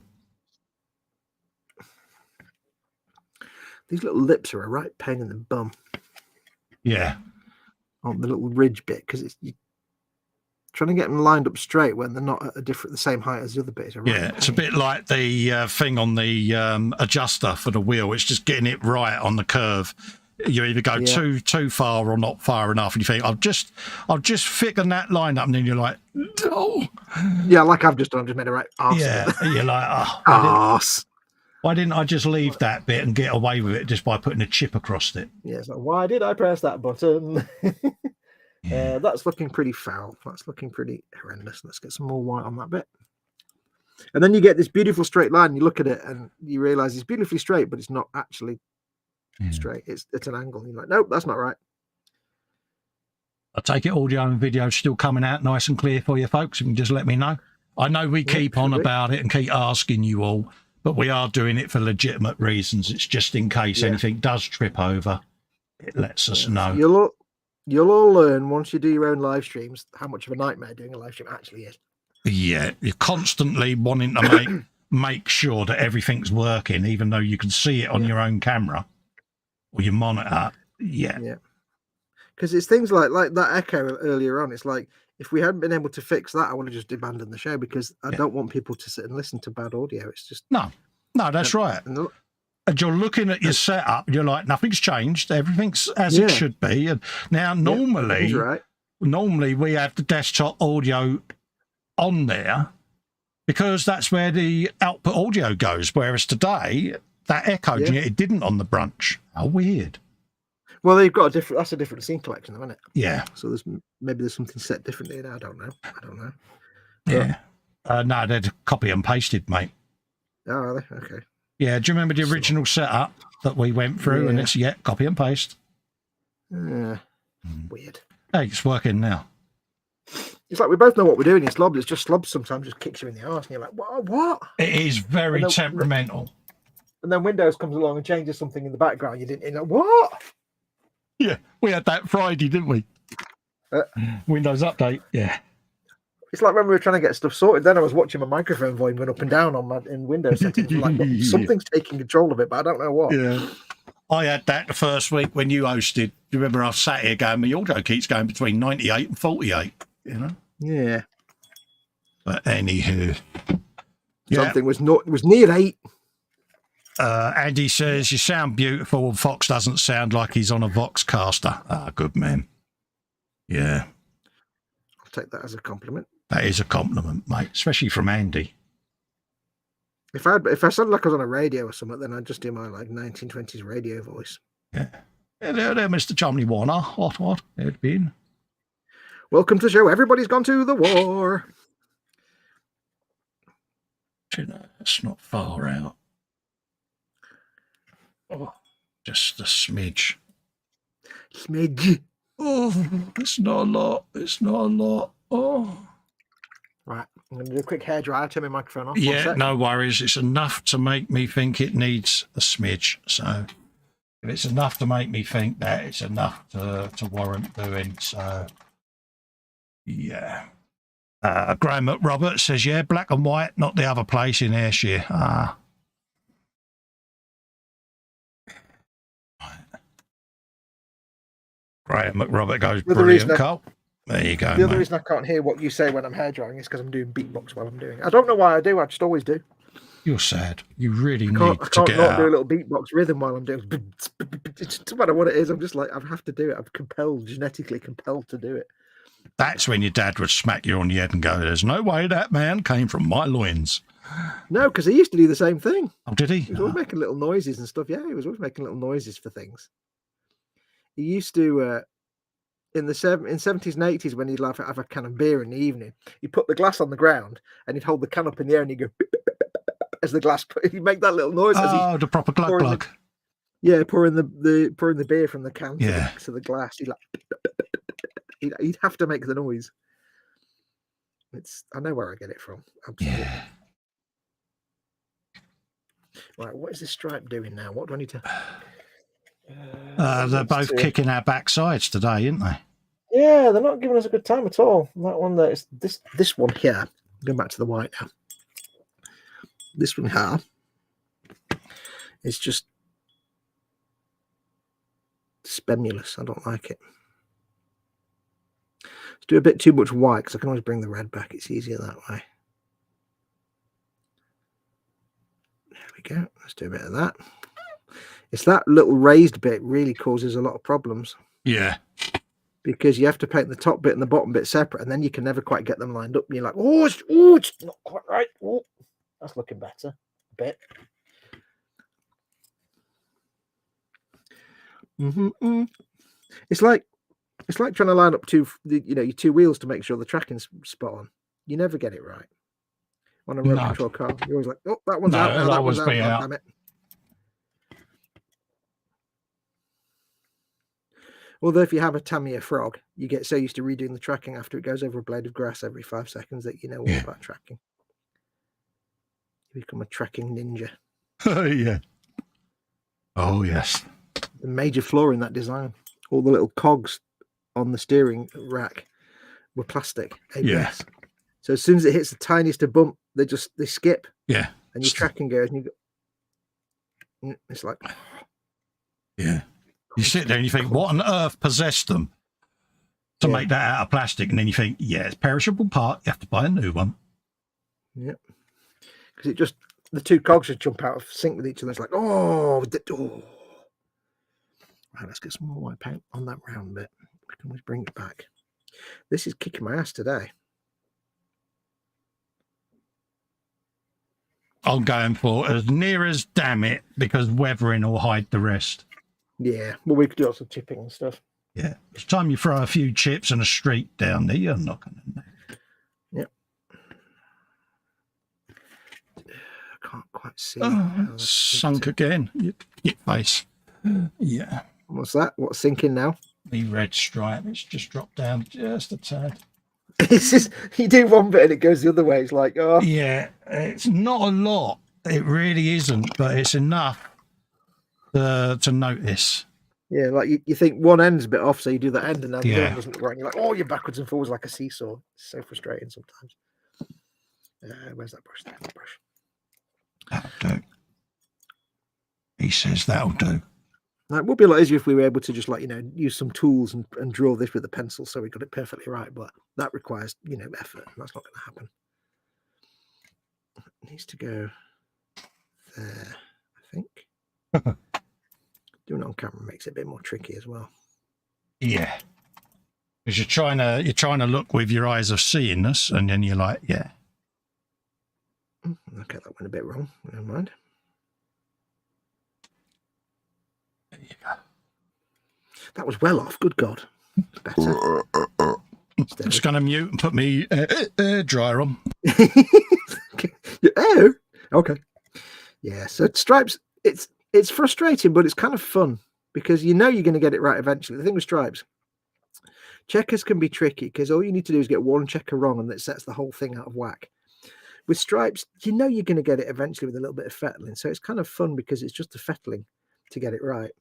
These little lips are a right pain in the bum. Yeah. On the little ridge bit, because it's trying to get them lined up straight when they're not at the same height as the other bit. Yeah, it's a bit like the thing on the adjuster for the wheel. It's just getting it right on the curve. You either go too far or not far enough, and you think, I've just thicken that line up, and then you're like, oh. Yeah, like I've just done. I've just made a right arse. Yeah, you're like, oh, arse. Why didn't I just leave that bit and get away with it just by putting a chip across it? Yeah, it's like, why did I press that button? That's looking pretty foul. That's looking pretty horrendous. Let's get some more white on that bit. And then you get this beautiful straight line. You look at it and you realize it's beautifully straight, but it's not actually straight. It's an angle. You're like, nope, that's not right. I take it audio and video still coming out nice and clear for you folks. You can just let me know. I know we keep on about it and keep asking you all, but we are doing it for legitimate reasons. It's just in case anything does trip over, it lets us know. You'll all learn once you do your own live streams how much of a nightmare doing a live stream actually is. Yeah, you're constantly wanting to make sure that everything's working, even though you can see it on your own camera or your monitor. Yeah. Because it's things like that echo earlier on. It's like, if we hadn't been able to fix that, I would have just abandoned the show, because I don't want people to sit and listen to bad audio. It's just no, that's right. And you're looking at your setup, and you're like, nothing's changed. Everything's as it should be. And now, normally we have the desktop audio on there because that's where the output audio goes. Whereas today, that echoed, and it didn't on the brunch. How weird. Well, they've got that's a different scene collection, isn't it? Yeah. So maybe there's something set differently. I don't know. Yeah. No, they're copy and pasted, mate. Oh, are they? Okay. Yeah. Do you remember the original setup that we went through? And it's copy and paste. Weird. Hey, it's working now. It's like we both know what we're doing. It's slob. It's just slob sometimes just kicks you in the arse, and you're like, what? It is very temperamental. And then Windows comes along and changes something in the background. You know what? Yeah, we had that Friday, didn't we? Windows update, It's like when we were trying to get stuff sorted. Then I was watching my microphone volume going up and down in Windows settings. Like, something's taking control of it, but I don't know what. Yeah, I had that the first week when you hosted. Do you remember I sat here going, my audio keeps going between 98 and 48, you know? Yeah. But anywho. Something was near 8. Andy says, you sound beautiful, and Fox doesn't sound like he's on a Voxcaster. Ah, good man. Yeah. I'll take that as a compliment. That is a compliment, mate, especially from Andy. If I sounded like I was on a radio or something, then I'd just do my 1920s radio voice. Yeah. Hello there, Mr. Chumley Warner. What? There'd been. Welcome to the show. Everybody's gone to the war. It's not far out. Oh, just a smidge. Oh, it's not a lot. Oh. Right, I'm going to do a quick hair dryer, turn my microphone off. Yeah, no worries. It's enough to make me think it needs a smidge. So if it's enough to make me think that, it's enough to warrant doing. So, yeah. Graham McRobert says, yeah, black and white, not the other place in Ayrshire. Graham McRobert goes, brilliant, Cole. There you go. The other reason I can't hear what you say when I'm hair drying is because I'm doing beatbox while I'm doing it. I don't know why I do. I just always do. You're sad. You really need I to can't get not out. do a little beatbox rhythm while I'm doing it. It doesn't matter what it is. I'm just like, I have to do it. I'm genetically compelled to do it. That's when your dad would smack you on the head and go, there's no way that man came from my loins. No, because he used to do the same thing. Oh, did he? He was always making little noises and stuff. Yeah, he was always making little noises for things. He used to, in 70s and 80s, when he'd have a can of beer in the evening, he'd put the glass on the ground and he'd hold the can up in the air and he'd go, as the glass, he'd make that little noise. Oh, the proper glug glug. Yeah, pouring the beer from the can to the glass. He'd have to make the noise. I know where I get it from. Absolutely. Yeah. Right, what is this stripe doing now? What do I need to? They're both kicking our backsides today, aren't they? Yeah, they're not giving us a good time at all. That one there is this one here. Going back to the white now. This one here is just spemulous. I don't like it. Let's do a bit too much white because I can always bring the red back. It's easier that way. There we go. Let's do a bit of that. It's that little raised bit really causes a lot of problems. Yeah. Because you have to paint the top bit and the bottom bit separate, and then you can never quite get them lined up. And you're like, it's not quite right. Oh, that's looking better a bit. It's like trying to line up your two wheels to make sure the tracking's spot on. You never get it right on a remote control car. You're always like, oh, that one's out. That one's out. Damn it. Although if you have a Tamiya frog, you get so used to redoing the tracking after it goes over a blade of grass every 5 seconds that you know all about tracking. You become a tracking ninja. Yeah. Oh, yes. The major flaw in that design, all the little cogs on the steering rack were plastic. ABS. Yeah. So as soon as it hits the tiniest of bump, they skip. Yeah. And your tracking goes, and you go. It's like. Yeah. You sit there and you think, what on earth possessed them to make that out of plastic? And then you think, yeah, it's perishable part. You have to buy a new one. Yep. Because the two cogs just jump out of sync with each other. It's like, oh. Right, let's get some more white paint on that round bit. We can always bring it back. This is kicking my ass today. I'm going for as near as damn it, because weathering will hide the rest. Yeah, well, we could do lots of chipping and stuff. Yeah, it's time you throw a few chips and a streak down there, you're not going to know. Yep. I can't quite see. Sunk again. Your face. Yeah. What's that? What's sinking now? The red stripe. It's just dropped down just a tad. It's just, you do one bit and it goes the other way. It's like, oh. Yeah, it's not a lot. It really isn't, but it's enough to notice. Yeah, like you think one end's a bit off, so you do that end, and then the other one doesn't look right. And you're like, oh, you're backwards and forwards like a seesaw. It's so frustrating sometimes. Where's that brush? There's the brush. That'll do. He says that'll do. Now, it would be a lot easier if we were able to just use some tools and draw this with a pencil so we got it perfectly right, but that requires, effort, and that's not going to happen. It needs to go there, I think. Doing it on camera makes it a bit more tricky as well. Yeah. Because you're trying to look with your eyes of seeingness, and then you're like, yeah. Okay, that went a bit wrong. Never mind. There you go. That was well off. Good God. Better. Just going to mute and put me air dryer on. Oh, okay. Yeah. So stripes. It's frustrating, but it's kind of fun because you're going to get it right eventually. The thing with stripes, checkers can be tricky because all you need to do is get one checker wrong and that sets the whole thing out of whack. With stripes, you're going to get it eventually with a little bit of fettling. So it's kind of fun because it's just the fettling to get it right.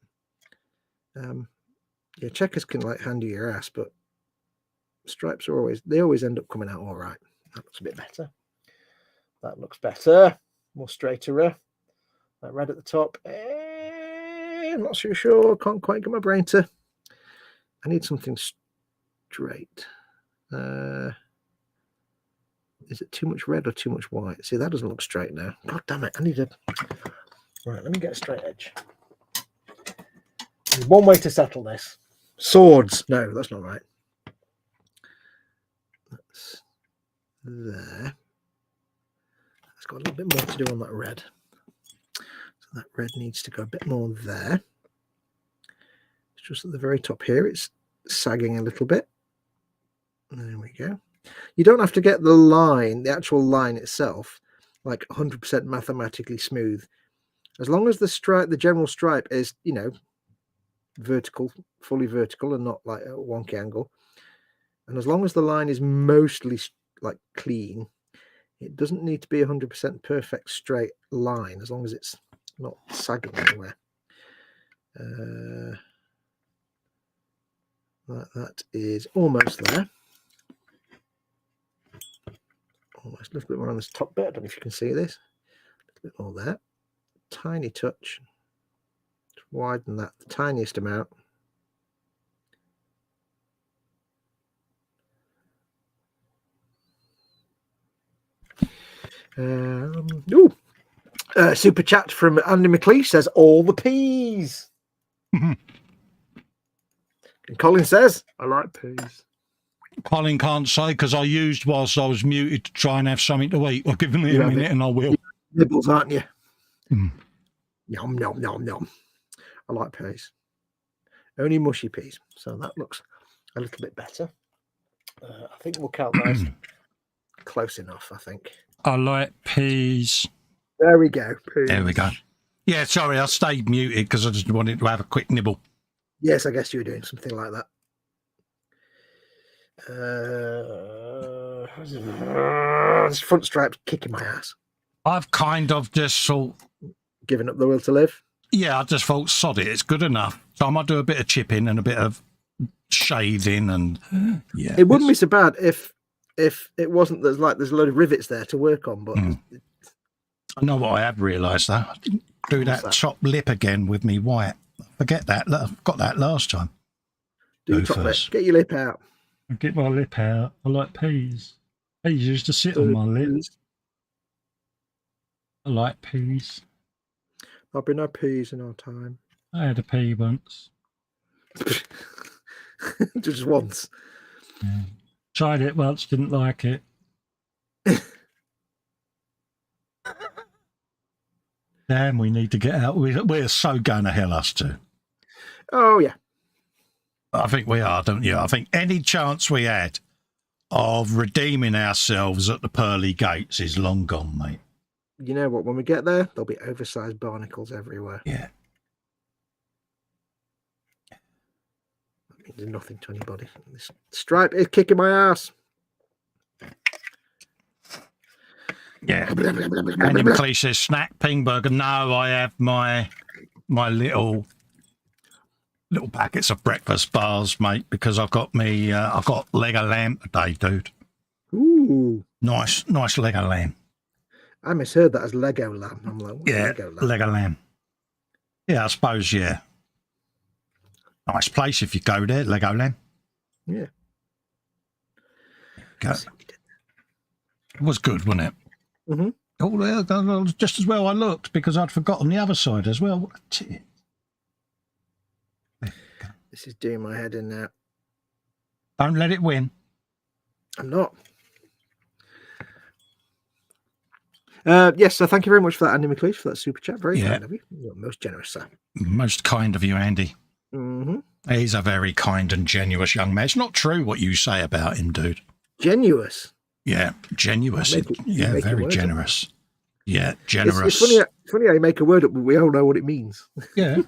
Yeah, checkers can hand you your ass, but stripes they always end up coming out all right. That looks a bit better. That looks better. More straighter. That red at the top. I'm not so sure. Can't quite get my brain to. I need something straight. Is it too much red or too much white? See, that doesn't look straight now. God damn it. I need a... Right, let me get a straight edge. There's one way to settle this. Swords. No, that's not right. That's there. It's got a little bit more to do on that red. So that red needs to go a bit more there. It's just at the very top here. It's sagging a little bit. There we go. You don't have to get the line, the actual line itself, like 100% mathematically smooth. As long as the general stripe is, you know, vertical, fully vertical, and not like a wonky angle, and as long as the line is mostly like clean, it doesn't need to be 100% perfect straight line, as long as it's not sagging anywhere. That is almost there. Almost a little bit more on this top bit. I don't know if you can see this. A little bit more there. Tiny touch. Just widen that the tiniest amount. Super chat from Andy McLeish says all the peas. And Colin says, I like peas. Colin can't say because I used whilst I was muted to try and have something to eat. Well, give me a minute and I will. Nibbles, aren't you? Yum, yum, yum, yum. I like peas. Only mushy peas. So that looks a little bit better. I think we'll count those. Close enough, I think. I like peas. There we go. Peas. There we go. Yeah, sorry, I stayed muted because I just wanted to have a quick nibble. Yes, I guess you were doing something like that. This front stripe's kicking my ass. I've kind of just thought... Giving up the will to live? Yeah, I just thought, sod it, it's good enough. So I might do a bit of chipping and a bit of shading and... yeah. It wouldn't be so bad if it wasn't there's a load of rivets there to work on, but... I know what I have realised, though. I didn't do that top lip again with me white. Forget that. I got that last time. Do your top lip. Get your lip out. Get my lip out. I like peas. Peas used to sit on my lips. I like peas. There'll be no peas in our time. I had a pea once. Just once. Yeah. Tried it once, didn't like it. Damn, we need to get out. We're so going to hell, us two. Oh, yeah. I think we are, don't you? I think any chance we had of redeeming ourselves at the pearly gates is long gone, mate. You know what? When we get there, there'll be oversized barnacles everywhere. Yeah. That means nothing to anybody. This stripe is kicking my ass. Yeah. Andy McLeish says, snack Pingburger. No, I have my little packets of breakfast bars, mate, because I've got I've got leg of lamb today, dude. Ooh. Nice leg of lamb. I misheard that as Lego lamb. I'm like, yeah, Lego lamb? leg of lamb. Yeah, I suppose, yeah. Nice place if you go there, Lego lamb. Yeah. Go. It was good, wasn't it? Mm-hmm. Oh, yeah, just as well I looked because I'd forgotten the other side as well. What a tit. This is doing my head in now. Don't let it win. I'm not. Yes, so thank you very much for that, Andy McLeish, for that super chat. Very kind of you. You're most generous, sir. Most kind of you, Andy. Mm-hmm. He's a very kind and generous young man. It's not true what you say about him, dude. Genuous? Yeah, genuous. Yeah, very generous. Yeah, generous. It's funny how you make a word up, but we all know what it means. Yeah.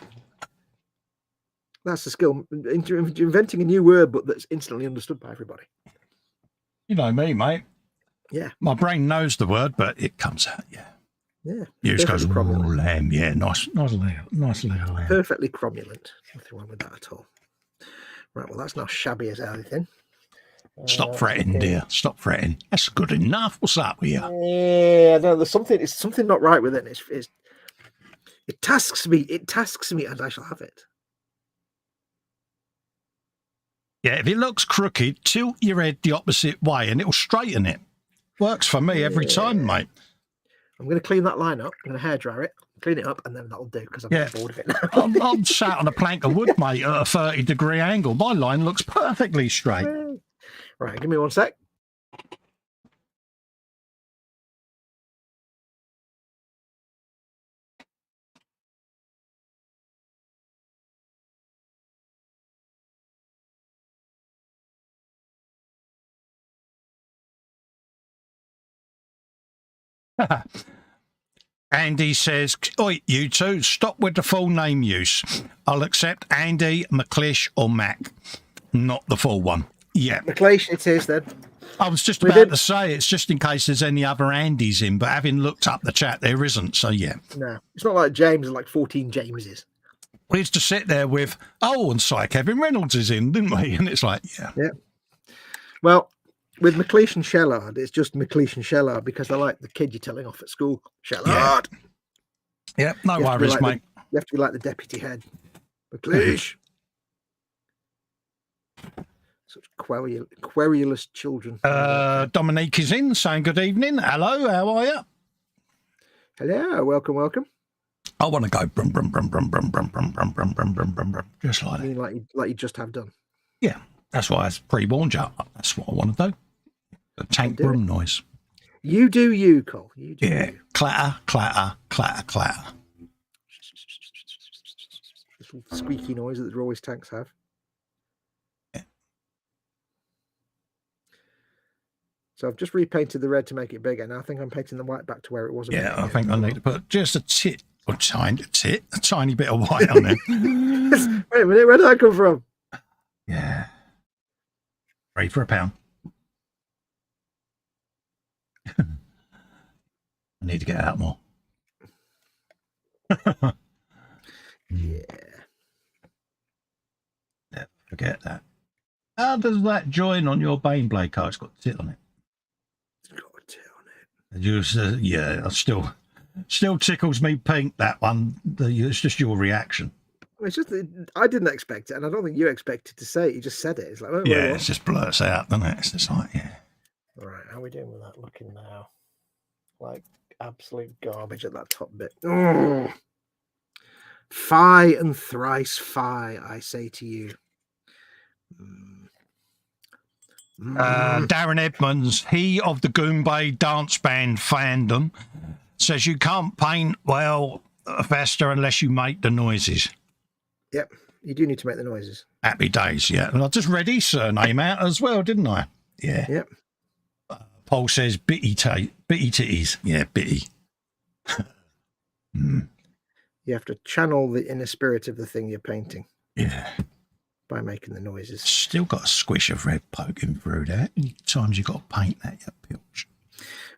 That's the skill. Inventing a new word, but that's instantly understood by everybody. You know me, mate. Yeah. My brain knows the word, but it comes out, yeah. Yeah. You just goes, lamb. Yeah, nice little lamb. Perfectly cromulent. Nothing wrong with that at all. Right, well, that's not shabby as anything. Stop fretting, dear. Stop fretting. That's good enough. What's up with you? Yeah, no, there's something not right with it. It tasks me, and I shall have it. Yeah, if it looks crooked, tilt your head the opposite way and it'll straighten it. Works for me every time, mate. I'm going to clean that line up. I'm going to hairdryer it, clean it up, and then that'll do because I'm bored of it now. I'm sat on a plank of wood, mate, at a 30-degree angle. My line looks perfectly straight. Right, give me one sec. Andy says, oi, you two, stop with the full name use. I'll accept Andy, McClish, or Mac, not the full one. Yeah. McClish, it is then. I was just about to say, it's just in case there's any other Andys in, but having looked up the chat, there isn't. So, yeah. No, it's not like James, like 14 Jameses. We used to sit there with, and Cy Kevin Reynolds is in, didn't we? And it's like, yeah. Yeah. Well, with McLeish and Shellard, it's just McLeish and Shellard because I like the kid you're telling off at school. Shellard. Yeah, no worries, mate. You have to be like the deputy head. McLeish. Such querulous children. Dominique is in, saying good evening. Hello, how are you? Hello, welcome. I want to go brum brum brum brum brum brum brum brum brum brum brum brum brum, just like that. Like you just have done. Yeah, that's why I pre-warned you. That's what I want to do. The tank brum noise. You do you, Cole. You do. Yeah, you. clatter, clatter, clatter, clatter. This little squeaky noise that the always tanks have. So I've just repainted the red to make it bigger. Now I think I'm painting the white back to where it was. Yeah, I think I need to put just a tiny bit of white on there. Wait a minute, where did that come from? Yeah. £3 for £1. I need to get out more. Yeah. Forget that. How does that join on your Baneblade card? It's got a tit on it. Yeah, still tickles me pink, that one. It's just your reaction. It's just I didn't expect it, and I don't think you expected to say it. You just said it. It's like, it just blurts out, doesn't it? It's just like, yeah. All right, how are we doing with that looking now? Like absolute garbage at that top bit. Oh. Fie and thrice fie, I say to you. Darren Edmonds, he of the Goombay dance band fandom, says you can't paint well Festa unless you make the noises. Yep, you do need to make the noises. Happy days, yeah. And I just read his surname out as well, didn't I? Yeah. Yep. Paul says bitty titties. Yeah, bitty. You have to channel the inner spirit of the thing you're painting. Yeah. By making the noises. Still got a squish of red poking through there. How many times you got to paint that, you pilch?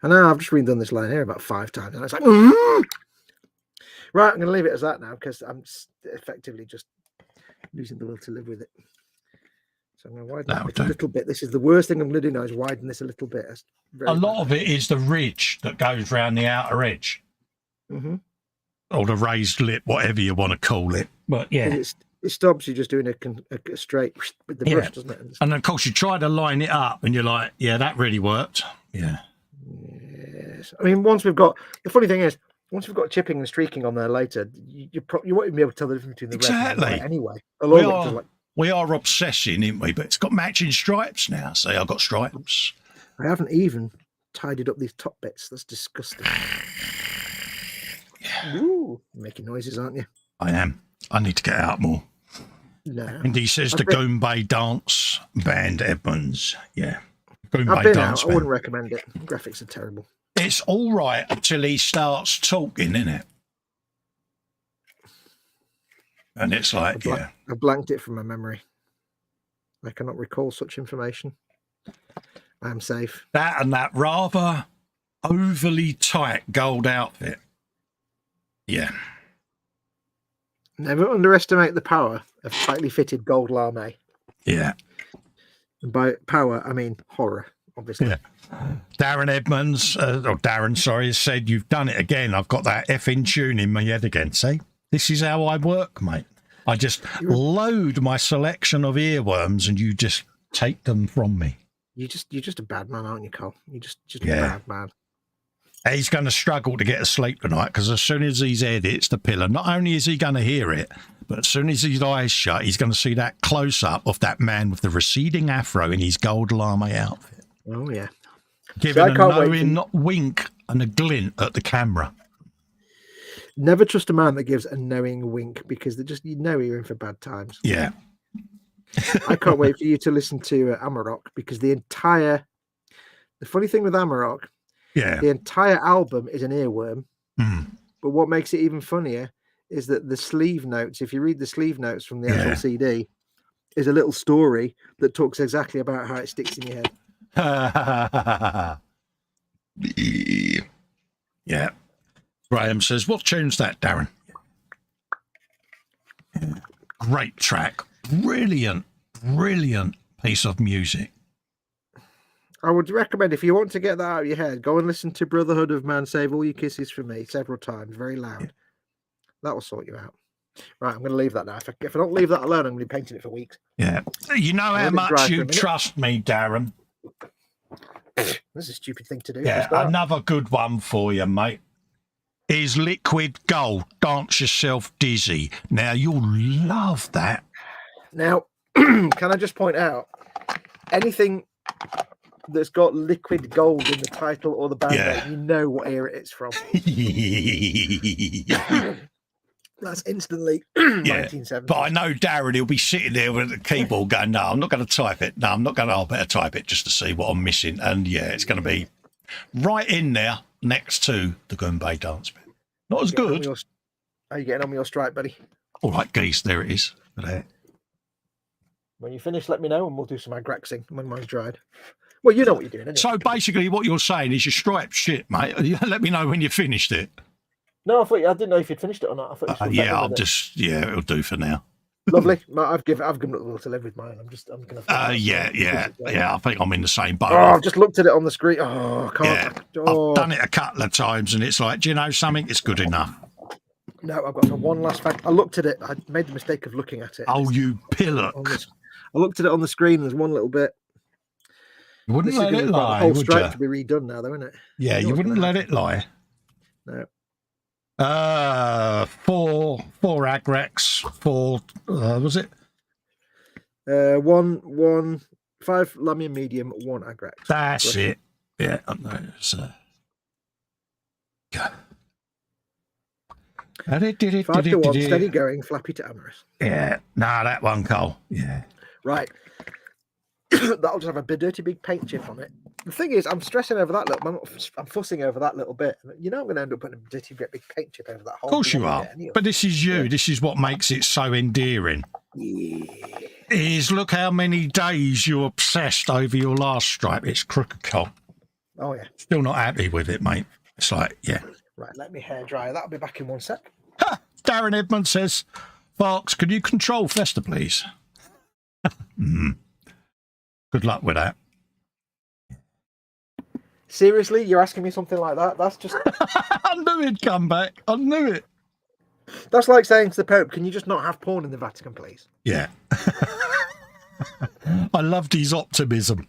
I know, I've just redone this line here about 5 times, and it's like, right, I'm going to leave it as that now because I'm effectively just losing the will to live with it. So I'm going to widen it a little bit. This is the worst thing I'm going to do now is widen this a little bit. A lot of it is the ridge that goes around the outer edge. Mm-hmm. Or the raised lip, whatever you want to call it. But yeah. It stops you just doing a straight with the brush, doesn't it? And of course, you try to line it up, and you're like, "Yeah, that really worked." Yeah. Yes. I mean, once we've got the funny thing is, once we've got chipping and streaking on there later, you won't even be able to tell the difference between the red and the white anyway. We are obsessing, aren't we? But it's got matching stripes now. See, I've got stripes. I haven't even tidied up these top bits. That's disgusting. Yeah. Ooh, you're making noises, aren't you? I am. I need to get out more. No. And he says the Goombay dance band Edmonds. Yeah. I've been out. I wouldn't recommend it. Graphics are terrible. It's all right until he starts talking, isn't it? And it's like, I blanked it from my memory. I cannot recall such information. I am safe. That and that rather overly tight gold outfit. Yeah. Never underestimate the power of tightly fitted gold lame. Yeah. And by power, I mean horror, obviously. Yeah. Darren Edmonds, has said, you've done it again. I've got that effing tune in my head again. See, this is how I work, mate. I just load my selection of earworms and you just take them from me. You're just a bad man, aren't you, Cole? You're just a bad man. He's going to struggle to get to sleep tonight because as soon as his head hits the pillow, not only is he going to hear it, but as soon as his eyes shut, he's going to see that close-up of that man with the receding afro in his gold lame outfit. Oh, yeah. Giving a knowing wink and a glint at the camera. Never trust a man that gives a knowing wink because you're in for bad times. Yeah. I can't wait for you to listen to Amarok because the funny thing with Amarok, the entire album is an earworm. But what makes it even funnier is that the sleeve notes, if you read the sleeve notes from the actual CD, is a little story that talks exactly about how it sticks in your head. Yeah. Graham says, what tune's that, Darren? Great track. Brilliant piece of music. I would recommend, if you want to get that out of your head, go and listen to Brotherhood of Man Save All Your Kisses for Me several times, very loud. That will sort you out. Right, I'm going to leave that now. If I don't leave that alone, I'm going to be painting it for weeks. Yeah. You know how much you trust me, Darren. This is a stupid thing to do. Yeah, another good one for you, mate, is Liquid Gold, Dance Yourself Dizzy. Now, you'll love that. Now, can I just point out, anything that's got Liquid Gold in the title or the band name, you know what era it's from. That's instantly 1970. But I know Darren, he'll be sitting there with the keyboard going, no, I'm not going to type it. No, I'm not going to. I better type it just to see what I'm missing. And it's going to be right in there next to the Goombay dance bit. Not as good. How are you getting on with your strike, buddy? All right, geese, there it is. When you finish, let me know and we'll do some agraxing when mine's dried. Well, you know what you're doing, anyway. So basically what you're saying is your stripe shit, mate. Let me know when you finished it. No, I didn't know if you'd finished it or not. I thought it'll do for now. Lovely. I've given it a will to live with mine. I'm gonna. I think I'm in the same boat. Oh, I've just looked at it on the screen. Oh, I can't. I've done it a couple of times, and it's like, do you know something? It's good enough. No, I've got one last fact. I looked at it. I made the mistake of looking at it. Oh, you pillock! I looked at it on the screen. There's one little bit. You wouldn't let it lie, the whole stripe to be redone now, though, isn't it? Yeah, you wouldn't let it lie. No. 4 Agrex, 4 was it? 5 Lamia medium, 1 Agrex. That's it. Yeah, I know. Go. 5 to 1, steady going, flappy to amorous. Yeah, that one, Cole. Yeah. Right. That'll just have a dirty big paint chip on it. The thing is, I'm stressing over that little. I'm fussing over that little bit. I'm going to end up putting a dirty big paint chip over that whole. Of course you are. Anyway. But this is you. Yeah. This is what makes it so endearing. Yeah. Is look how many days you're obsessed over your last stripe. It's crooked, Cole. Oh yeah. Still not happy with it, mate. It's like, yeah. Right, let me hair dry. That'll be back in 1 sec. Ha! Darren Edmund says, Foxx, can you control Festa, please? Good luck with that. Seriously, you're asking me something like that? That's just... I knew it'd come back. I knew it. That's like saying to the Pope, can you just not have porn in the Vatican, please? Yeah. I loved his optimism.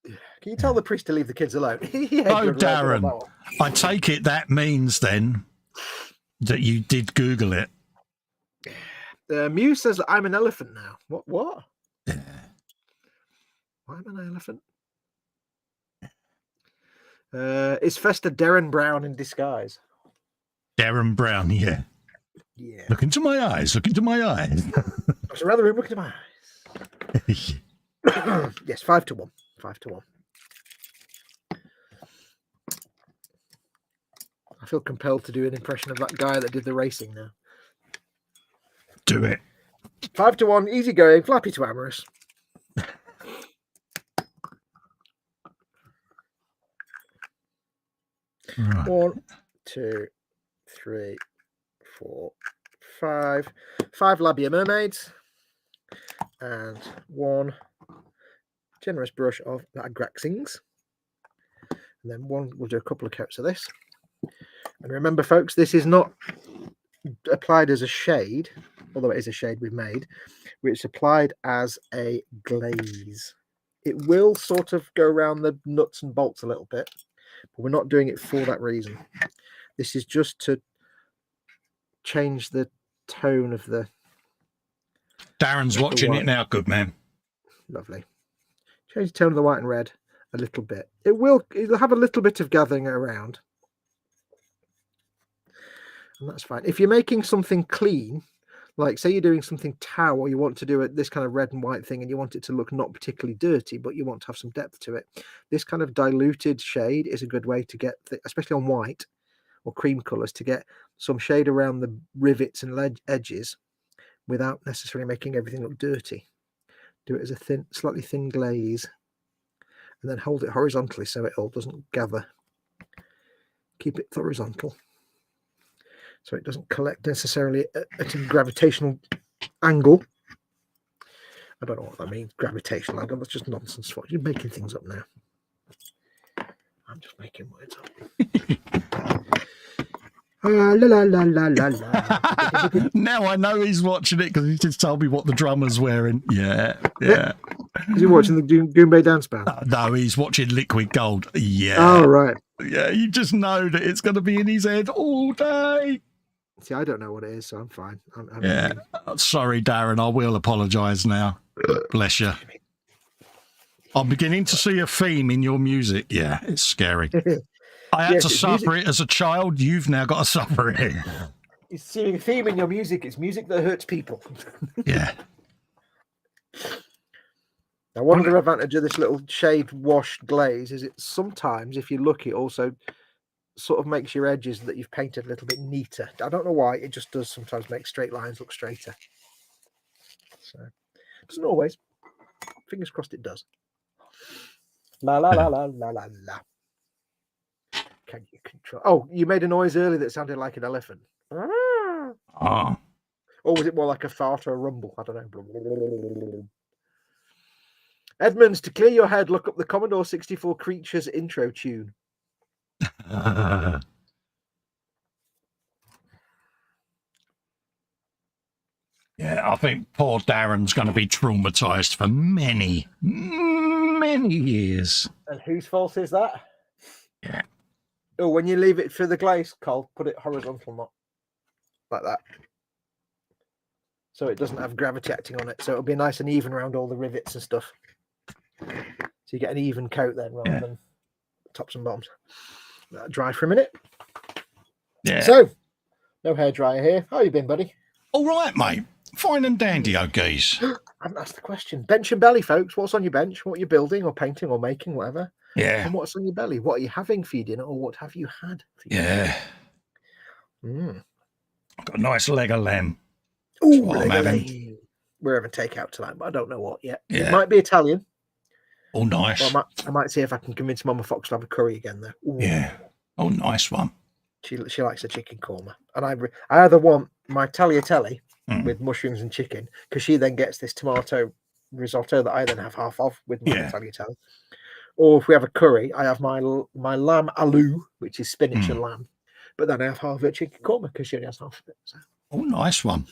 Can you tell the priest to leave the kids alone? Darren, I take it that means then that you did Google it. Muse says I'm an elephant now. What? Yeah. I'm an elephant. Is Festa Darren Brown in disguise? Darren Brown, yeah. Yeah. Look into my eyes. Look into my eyes. I'd rather look into my eyes. Yes, 5 to 1. 5 to 1. I feel compelled to do an impression of that guy that did the racing now. Do it. 5 to 1, easy going, flappy to amorous. Right. 1, 2, 3, 4, 5. 5 labia mermaids. And 1 generous brush of agraxings. And then we'll do a couple of coats of this. And remember, folks, this is not applied as a shade, although it is a shade we've made, which is applied as a glaze. It will sort of go around the nuts and bolts a little bit, but we're not doing it for that reason. This is just to change the tone of the... Darren's watching it now, good man. Lovely. Change the tone of the white and red a little bit. It'll have a little bit of gathering around. And that's fine. If you're making something clean, like say you're doing something tau, or you want to do this kind of red and white thing and you want it to look not particularly dirty, but you want to have some depth to it, this kind of diluted shade is a good way to get, especially on white, or cream colours to get some shade around the rivets and edges without necessarily making everything look dirty. Do it as a slightly thin glaze, and then hold it horizontally so it all doesn't gather. Keep it horizontal so it doesn't collect necessarily at a gravitational angle. I don't know what that means, gravitational angle. That's just nonsense. You're making things up now. I'm just making words up. La, la, la, la, la, la. Now I know he's watching it because he just told me what the drummer's wearing. Yeah. Is he watching the Goombay Dance Band? No, he's watching Liquid Gold. Yeah. Oh, right. Yeah, you just know that it's going to be in his head all day. See, I don't know what it is, so I'm fine. Yeah. Sorry, Darren. I will apologise now. Bless you. I'm beginning to see a theme in your music. Yeah, it's scary. I had to suffer it as a child. You've now got to suffer it. You see a theme in your music. It's music that hurts people. Yeah. Now, one other advantage of this little shade wash glaze is it sometimes, if you look, it also sort of makes your edges that you've painted a little bit neater. I don't know why. It just does sometimes make straight lines look straighter. So, it doesn't always. Fingers crossed it does. La la la la la la la. Can you control? Oh, you made a noise earlier that sounded like an elephant. Oh. Or was it more like a fart or a rumble? I don't know. Edmonds, to clear your head, look up the Commodore 64 Creatures intro tune. Yeah, I think poor Darren's going to be traumatised for many, many years. And whose fault is that? Yeah. Oh, when you leave it for the glaze, Cole, put it horizontal, not like that. So it doesn't have gravity acting on it. So it'll be nice and even around all the rivets and stuff. So you get an even coat then rather than tops and bottoms. Let that dry for a minute. Yeah. So, no hairdryer here. How you been, buddy? All right, mate. Fine and dandy, O'Gees. I haven't asked the question. Bench and belly, folks. What's on your bench? What you're building or painting or making, whatever. Yeah. And what's on your belly? What are you having for your dinner or what have you had for your dinner? I've got a nice leg of lamb. Oh, I'm having. We're having takeout tonight, but I don't know what yet. Yeah. It might be Italian. Oh, nice. Well, I might see if I can convince Mama Fox to have a curry again, though. Ooh. Yeah. Oh, nice one. She likes a chicken korma. And I either want my tagliatelle with mushrooms and chicken, because she then gets this tomato risotto that I then have half of with my tagliatelle. Or if we have a curry, I have my lamb aloo, which is spinach and lamb. But then I have half of a chicken korma because she only has half of it. So. Oh, nice one.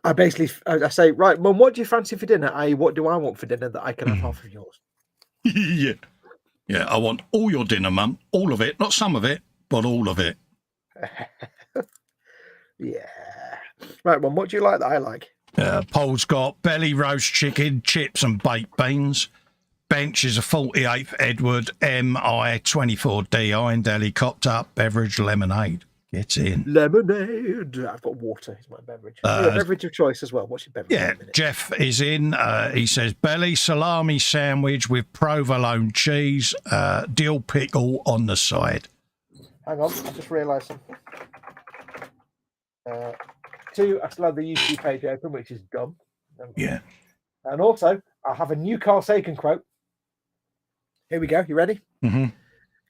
I say, right, Mum, what do you fancy for dinner? I.e., what do I want for dinner that I can have half of yours? Yeah. Yeah, I want all your dinner, Mum. All of it. Not some of it, but all of it. Yeah. Right, Mum, what do you like that I like? Paul's got belly roast chicken, chips and baked beans. Bench is a 48th Edward MI 24D Iron helicopter beverage lemonade. Get in. Lemonade. I've got water. It's my beverage. Beverage of choice as well. What's your beverage? Yeah, Jeff is in. He says belly salami sandwich with provolone cheese, dill pickle on the side. Hang on, I just realised something. Two, I still have the YouTube page open, which is dumb. Yeah. And also, I have a new Carl Sagan quote. Here we go. You ready? Mm-hmm.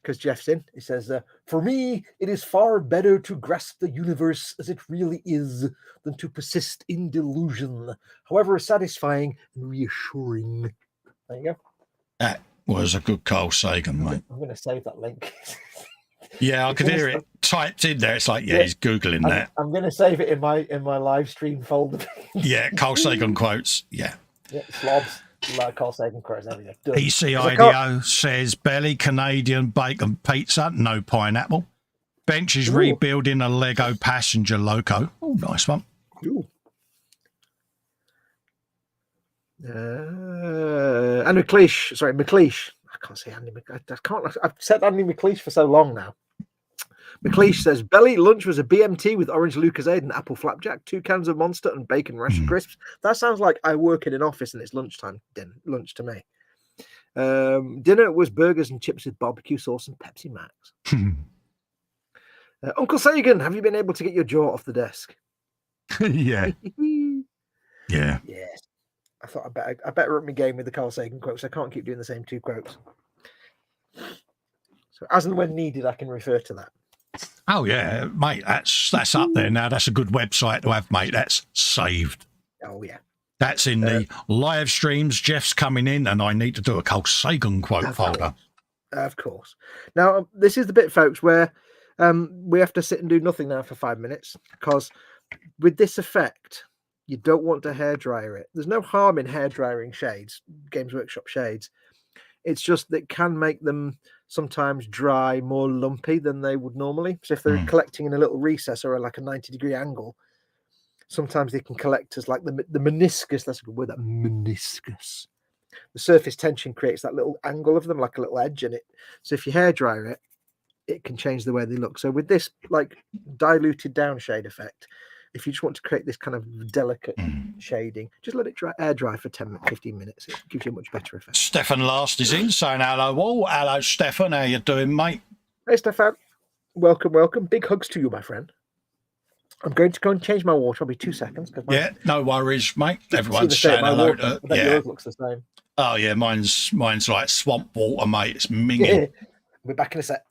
Because Jeff's in. He says, for me, it is far better to grasp the universe as it really is than to persist in delusion, however satisfying and reassuring. There you go. That was a good Carl Sagan, mate. I'm going to save that link. Yeah, I could hear it typed in there. It's like, he's Googling that. I'm going to save it in my live stream folder. Yeah, Carl Sagan quotes. Yeah. Yeah, slobs. Like Carl Sagan quotes. There we go. ECIDO says belly Canadian bacon pizza, no pineapple. Bench is rebuilding a Lego passenger loco. Oh, nice one. Ooh. Andy McLeish. Sorry, McLeish. I can't say Andy McLeish. I've said Andy McLeish for so long now. McLeish says, belly lunch was a BMT with orange Lucozade and apple flapjack, 2 cans of Monster and bacon rasher crisps. That sounds like I work in an office and it's lunchtime. Lunch to me. Dinner was burgers and chips with barbecue sauce and Pepsi Max. Uncle Sagan, have you been able to get your jaw off the desk? Yeah. Yeah. Yes. I thought I better up my game with the Carl Sagan quotes. I can't keep doing the same 2 quotes. So as and when needed, I can refer to that. Oh yeah, mate, that's up there now. That's a good website to have, mate. That's saved. Oh yeah. That's in the live streams. Jeff's coming in, and I need to do a Carl Sagan quote folder. Of course. Now, this is the bit, folks, where we have to sit and do nothing now for 5 minutes, because with this effect, you don't want to hairdryer it. There's no harm in hairdrying shades, Games Workshop shades. It's just that it can make them sometimes dry more lumpy than they would normally. So if they're collecting in a little recess or like a 90-degree angle, sometimes they can collect as like the meniscus. That's a good word, that meniscus. The surface tension creates that little angle of them, like a little edge in it. So if you hairdryer it, it can change the way they look. So with this like diluted down shade effect, if you just want to create this kind of delicate shading, just let it air dry for 10-15 minutes. It gives you a much better effect. Stefan Last is in, saying hello all. Hello, Stefan. How you doing, mate? Hey, Stefan. Welcome, welcome. Big hugs to you, my friend. I'm going to go and change my water. I'll be 2 seconds. Yeah, no worries, mate. Everyone's saying hello. Yours looks the same. Oh yeah, mine's like swamp water, mate. It's minging. We're back in a sec.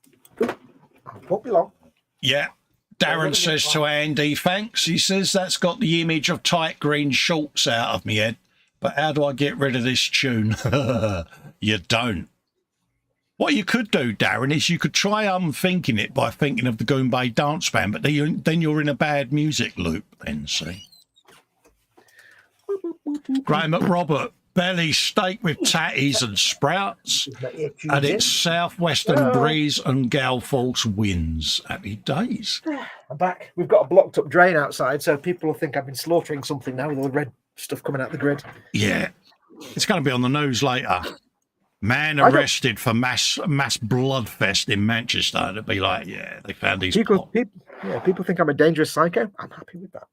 Won't be long. Yeah. Darren says to Andy, thanks. He says that's got the image of tight green shorts out of me head. But how do I get rid of this tune? You don't. What you could do, Darren, is you could try unthinking it by thinking of the Goombay Dance Band, but then you're in a bad music loop then, see? Graham McRobert, belly steak with tatties and sprouts, and it's southwestern breeze and gal force winds. Happy days. I'm back. We've got a blocked up drain outside, so people will think I've been slaughtering something now with all the red stuff coming out the grid. Yeah. It's going to be on the news later. Man arrested for mass bloodfest in Manchester. It'd be like, yeah, they found these people think I'm a dangerous psycho. I'm happy with that.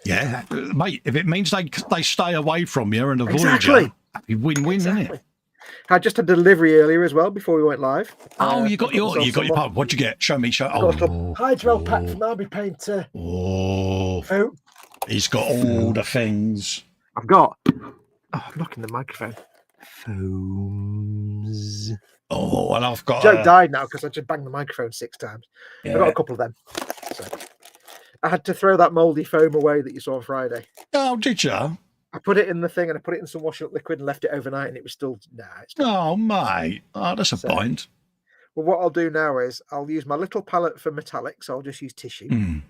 Yeah, mate, if it means they stay away from you and avoid you, happy win-win, isn't it? I just had delivery earlier as well before we went live. Oh, you got your pub. What'd you get? Show me. Hydro pack from Army Painter. Oh, he's got all the things. I've got. Oh, I'm knocking the microphone. Foams. Oh, and I've got. Joe died now because I just banged the microphone 6 times. Yeah. I've got a couple of them. So I had to throw that mouldy foam away that you saw on Friday. Oh, did you? I put it in the thing and I put it in some washing up liquid and left it overnight, and it was still Oh, mate. Oh, that's a point. Well, what I'll do now is I'll use my little palette for metallic, so I'll just use tissue. And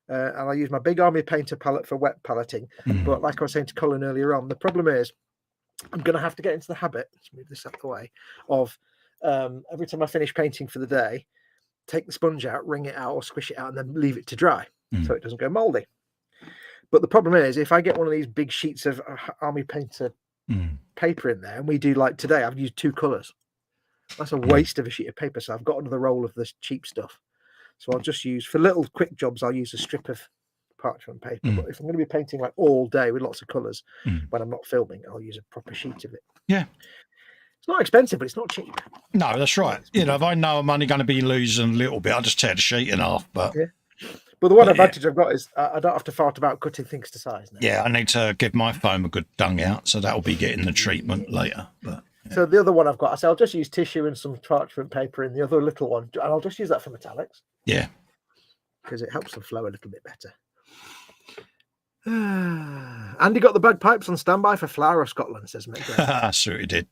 I'll use my big Army Painter palette for wet paletting. But like I was saying to Colin earlier on, the problem is I'm going to have to get into the habit, let's move this out of the way, of every time I finish painting for the day, take the sponge out, wring it out or squish it out, and then leave it to dry so it doesn't go moldy. But the problem is, if I get one of these big sheets of Army Painter paper in there, and we do like today, I've used 2 colours. That's a waste of a sheet of paper. So I've got another roll of this cheap stuff. So I'll just use, for little quick jobs, I'll use a strip of parchment paper. But if I'm going to be painting like all day with lots of colours, when I'm not filming, I'll use a proper sheet of it. Yeah. It's not expensive, but it's not cheap. No, that's right. You know, if I know I'm only going to be losing a little bit, I'll just tear the sheet in half. But But the one advantage I've got is I don't have to fart about cutting things to size now. Yeah, I need to give my foam a good dung out, so that'll be getting the treatment later. But So the other one I've got, I say I'll just use tissue and some parchment paper in the other little one, and I'll just use that for metallics. Yeah. Because it helps them flow a little bit better. Andy got the bagpipes on standby for Flower of Scotland, says Mick. Sure he did.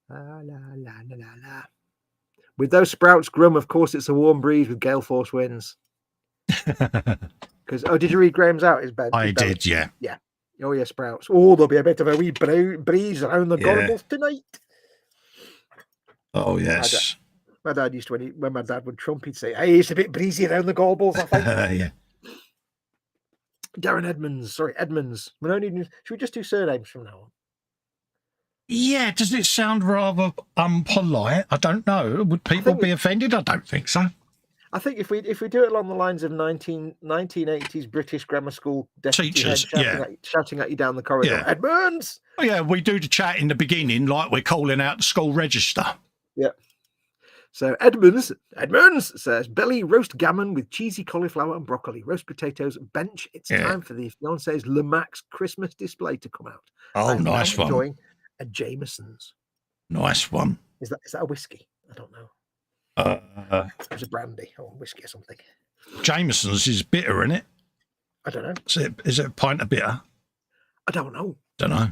La, la, la, la, la, la. With those sprouts, Grum, of course it's a warm breeze with gale force winds. Because did you read Graham's out his bed? I did, yeah. Yeah. Oh yeah, sprouts. Oh, there'll be a bit of a wee breeze around the Gorbals tonight. Oh yes. My dad used to, when my dad would trump, he'd say, "Hey, it's a bit breezy around the Gorbals, I think." Yeah. Darren Edmonds. Should we just do surnames from now on? Yeah, does it sound rather unpolite? I don't know. Would people be offended? I don't think so. I think if we do it along the lines of 1980s British grammar school teachers, shouting at you down the corridor, Edmonds. Oh, yeah, we do the chat in the beginning like we're calling out the school register. Yeah. So Edmonds says, belly roast gammon with cheesy cauliflower and broccoli, roast potatoes, bench. It's time for the fiance's Le Max Christmas display to come out. Oh, nice one. Enjoying a Jameson's. Nice one. Is that a whiskey? I don't know. It's a brandy or whiskey or something. Jameson's is bitter, isn't it? I don't know. Is it a pint of bitter? I don't know. Don't know.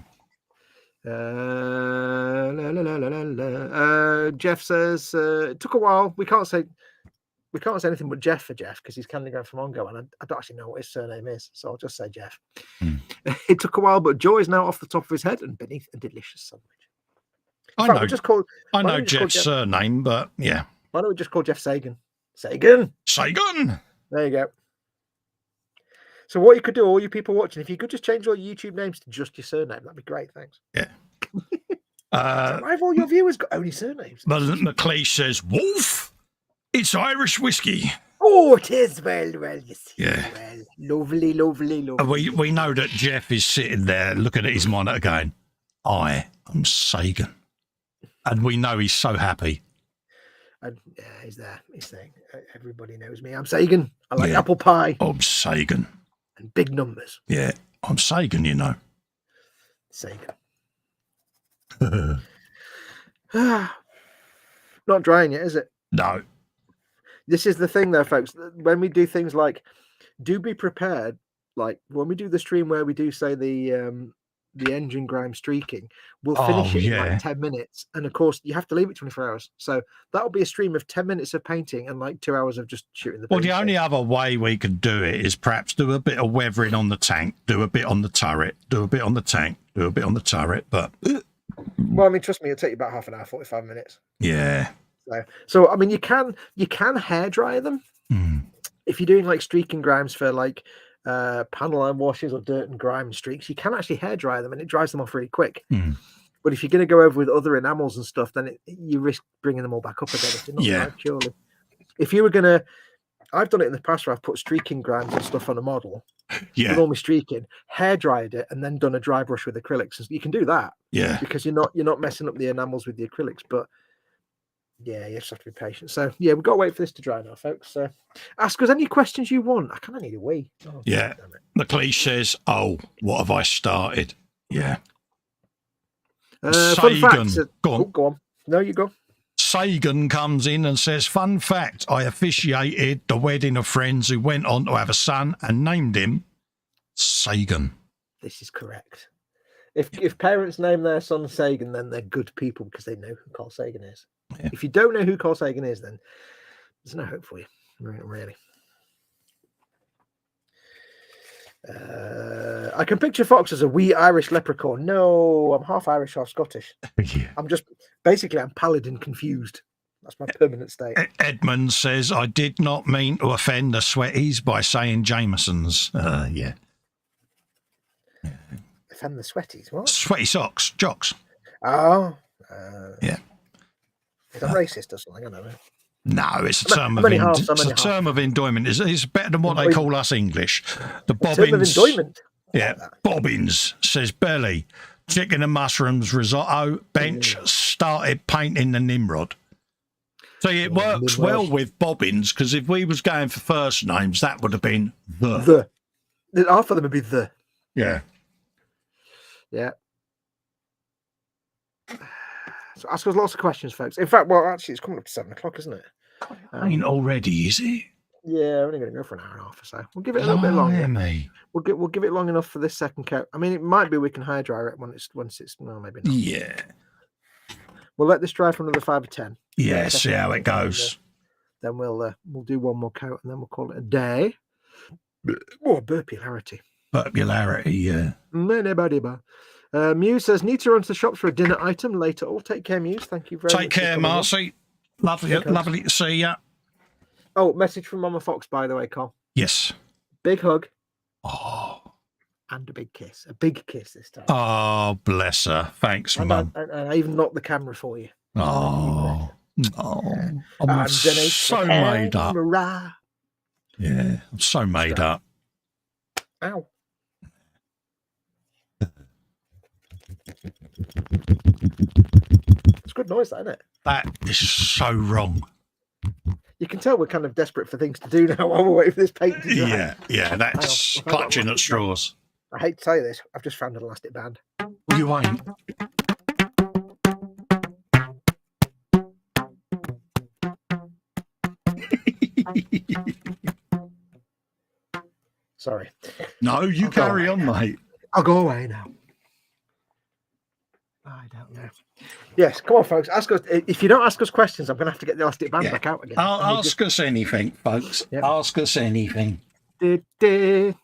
Jeff says it took a while. We can't say anything but Jeff for Jeff because he's kind of going from Ongo, and I don't actually know what his surname is, so I'll just say Jeff. It took a while, but joy is now off the top of his head and beneath a delicious sandwich. I know Jeff's surname, but yeah. Why don't we just call Jeff Sagan? Sagan. There you go. So what you could do, all you people watching, if you could just change all your YouTube names to just your surname, that'd be great. Thanks. Yeah. Why have all your viewers got only surnames? McLeish says, Wolf, it's Irish whiskey. Oh, it is. Well, you see. Yeah. Well, lovely. We know that Jeff is sitting there looking at his monitor going, I am Sagan. And we know he's so happy. And yeah, he's there. He's saying, everybody knows me. I'm Sagan. I like apple pie. I'm Sagan. And big numbers. Yeah, I'm Sagan, you know. Sagan. Not drying yet, is it? No. This is the thing, though, folks. When we do things like, do be prepared. Like when we do the stream where we do say the engine grime streaking, we'll finish it in like 10 minutes. And of course, you have to leave it 24 hours. So that'll be a stream of 10 minutes of painting and like 2 hours of just shooting the paint. Well, the only other way we could do it is perhaps do a bit of weathering on the tank, do a bit on the turret, do a bit on the tank, do a bit on the turret. But well, I mean, trust me, it'll take you about half an hour, 45 minutes. Yeah. So I mean, you can hair dry them if you're doing like streaking grimes for like panel line washes or dirt and grime streaks. You can actually hair dry them and it dries them off really quick. But if you're going to go over with other enamels and stuff, then you risk bringing them all back up again if they're not dried purely. If you were going to, I've done it in the past where I've put streaking grimes and stuff on a model with all my streaking, hair dried it, and then done a dry brush with acrylics. You can do that, because you're not messing up the enamels with the acrylics. But yeah, you just have to be patient. So yeah, we've got to wait for this to dry now, folks. So ask us any questions you want. I kind of need a wee. Oh, yeah. McLeish says, "Oh, what have I started?" Yeah. Fun fact. Go on. No, you go. Sagan comes in and says, "Fun fact: I officiated the wedding of friends who went on to have a son and named him Sagan." This is correct. If parents name their son Sagan, then they're good people because they know who Carl Sagan is. Yeah. If you don't know who Carl Sagan is, then there's no hope for you, really. I can picture Fox as a wee Irish leprechaun. No, I'm half Irish, half Scottish. I'm paladin confused. That's my permanent state. Edmund says, "I did not mean to offend the sweaties by saying Jameson's." Yeah. Offend the sweaties? What? Sweaty socks, jocks. Oh. Yeah. Is that racist or something? I don't know. No, it's a term of enjoyment. It's better than what they call us English. The bobbins. Term of enjoyment. Yeah, bobbins, says Belly. Chicken and mushrooms risotto. Bench started painting the Nimrod. See, it works well with bobbins because if we was going for first names, that would have been the. Half of them would be the. Yeah. Yeah. So ask us lots of questions, folks. In fact, well, actually, it's coming up to 7 o'clock, isn't it? Ain't already, is it? Yeah, we're only going to go for an hour and a half or so. We'll give it a little bit longer. We'll give it long enough for this second coat. I mean, it might be we can hair dry it once it's no, maybe not. Yeah. We'll let this dry for another 5 or 10. Yeah, see how it goes. Then we'll do one more coat and then we'll call it a day. Oh, burpularity. Popularity, yeah. Muse says, need to run to the shops for a dinner item later. All take care, Muse. Thank you very much. Take care, Marcy. Lovely to see you. Oh, message from Mama Fox, by the way, Carl. Yes. Big hug. Oh. And a big kiss. A big kiss this time. Oh, bless her. Thanks, Mum. And I even knocked the camera for you. Oh. I'm so made up. Yeah, I'm so made up. Ow. good noise, that, isn't it? That is so wrong. You can tell we're kind of desperate for things to do now while we're waiting for this paint to dry. Yeah, that's clutching at straws. I hate to tell you this, I've just found an elastic band. Well, you ain't. Sorry. No, you carry on, mate. I'll go away now. I don't know. Yes, come on, folks. Ask us. If you don't ask us questions, I'm going to have to get the elastic band back out again. Ask us anything, folks. Yep. Ask us anything. McRobert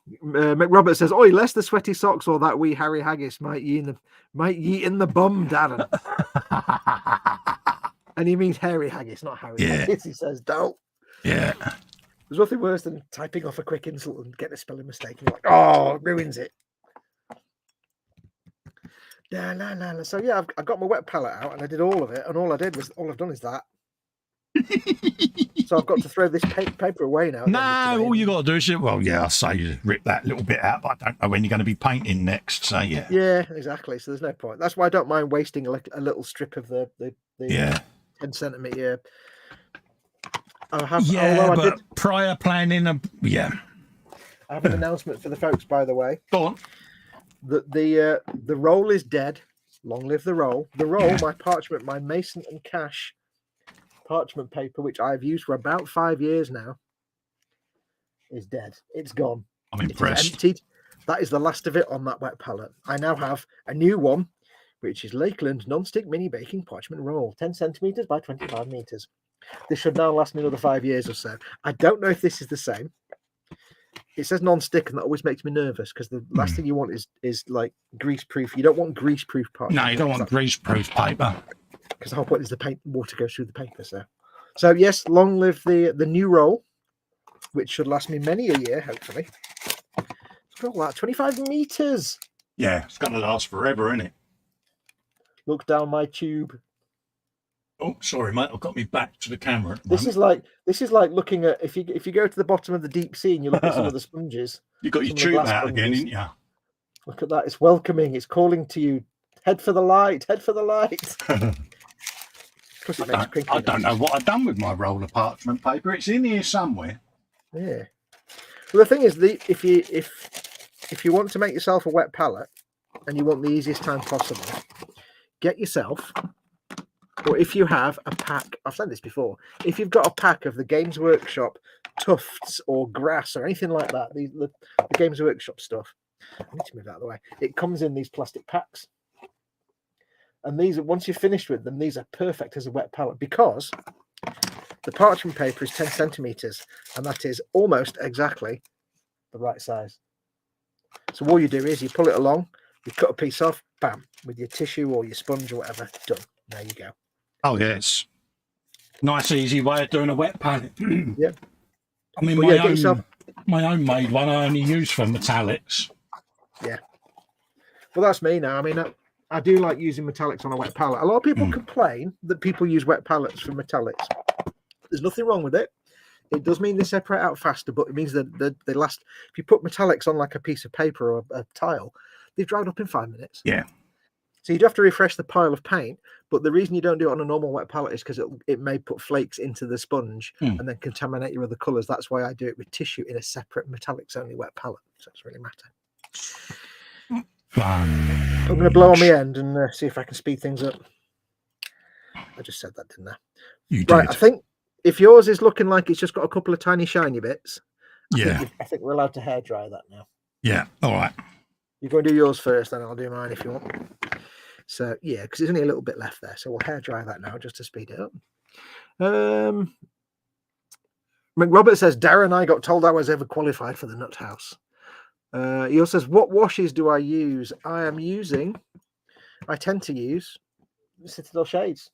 says, "Oi, less the sweaty socks or that wee Harry Haggis might ye in the bum, Darren." And he means Harry Haggis, not Harry Haggis. He says, "Don't." Yeah. There's nothing worse than typing off a quick insult and getting a spelling mistake. And you're like, oh, it ruins it. So yeah, I've got my wet palette out and I did all of it, and all I've done is that. So I've got to throw this paper away now. No, all you got to do is, I say rip that little bit out, but I don't know when you're going to be painting next. So yeah. Yeah, exactly. So there's no point. That's why I don't mind wasting a little strip of the 10 centimeter. I have, prior planning, I have an announcement for the folks, by the way. Go on. The roll is dead. Long live the roll. The roll, my parchment, my Mason and Cash parchment paper, which I've used for about 5 years now, is dead. It's gone. I'm impressed. It's emptied. That is the last of it on that wet palette. I now have a new one, which is Lakeland non-stick mini baking parchment roll, 10 centimeters by 25 meters. This should now last me another 5 years or so. I don't know if this is the same. It says non-stick, and that always makes me nervous because the last thing you want is like grease-proof. You don't want grease-proof parchment. No, you don't want grease-proof paper. Because the whole point is the water goes through the paper. So yes, long live the new roll, which should last me many a year, hopefully. Look at all that, 25 meters. Yeah, it's going to last forever, isn't it? Look down my tube. Oh, sorry, mate. I've got me back to the camera. This is like looking at if you go to the bottom of the deep sea and you look at some of the sponges. You got your tube out again, didn't you? Look at that. It's welcoming. It's calling to you. Head for the light. Head for the light. I don't know what I've done with my roll of parchment paper. It's in here somewhere. Yeah. Well, the thing is, if you want to make yourself a wet palette and you want the easiest time possible, get yourself. Or if you have a pack, I've said this before, if you've got a pack of the Games Workshop tufts or grass or anything like that, the Games Workshop stuff, I need to move out of the way. It comes in these plastic packs. And these, once you're finished with them, these are perfect as a wet palette because the parchment paper is 10 centimeters and that is almost exactly the right size. So all you do is you pull it along, you cut a piece off, bam, with your tissue or your sponge or whatever, done. There you go. Oh, yes. Nice, easy way of doing a wet palette. Yeah. I mean, my own made one I only use for metallics. Yeah. Well, that's me now. I mean, I do like using metallics on a wet palette. A lot of people complain that people use wet palettes for metallics. There's nothing wrong with it. It does mean they separate out faster, but it means that they last. If you put metallics on like a piece of paper or a tile, they've dried up in 5 minutes. Yeah. So you do have to refresh the pile of paint, but the reason you don't do it on a normal wet palette is because it may put flakes into the sponge and then contaminate your other colours. That's why I do it with tissue in a separate metallics only wet palette. So it doesn't really matter. I'm going to blow on the end and see if I can speed things up. I just said that, didn't I? You did. Right, I think if yours is looking like it's just got a couple of tiny shiny bits, I think we're allowed to hairdry that now. Yeah, all right. You're going to do yours first, then I'll do mine if you want. So, yeah, because there's only a little bit left there. So we'll hairdry that now just to speed it up. McRobert says, Darren, I got told I was ever qualified for the Nut House. He also says, what washes do I use? I tend to use Citadel shades.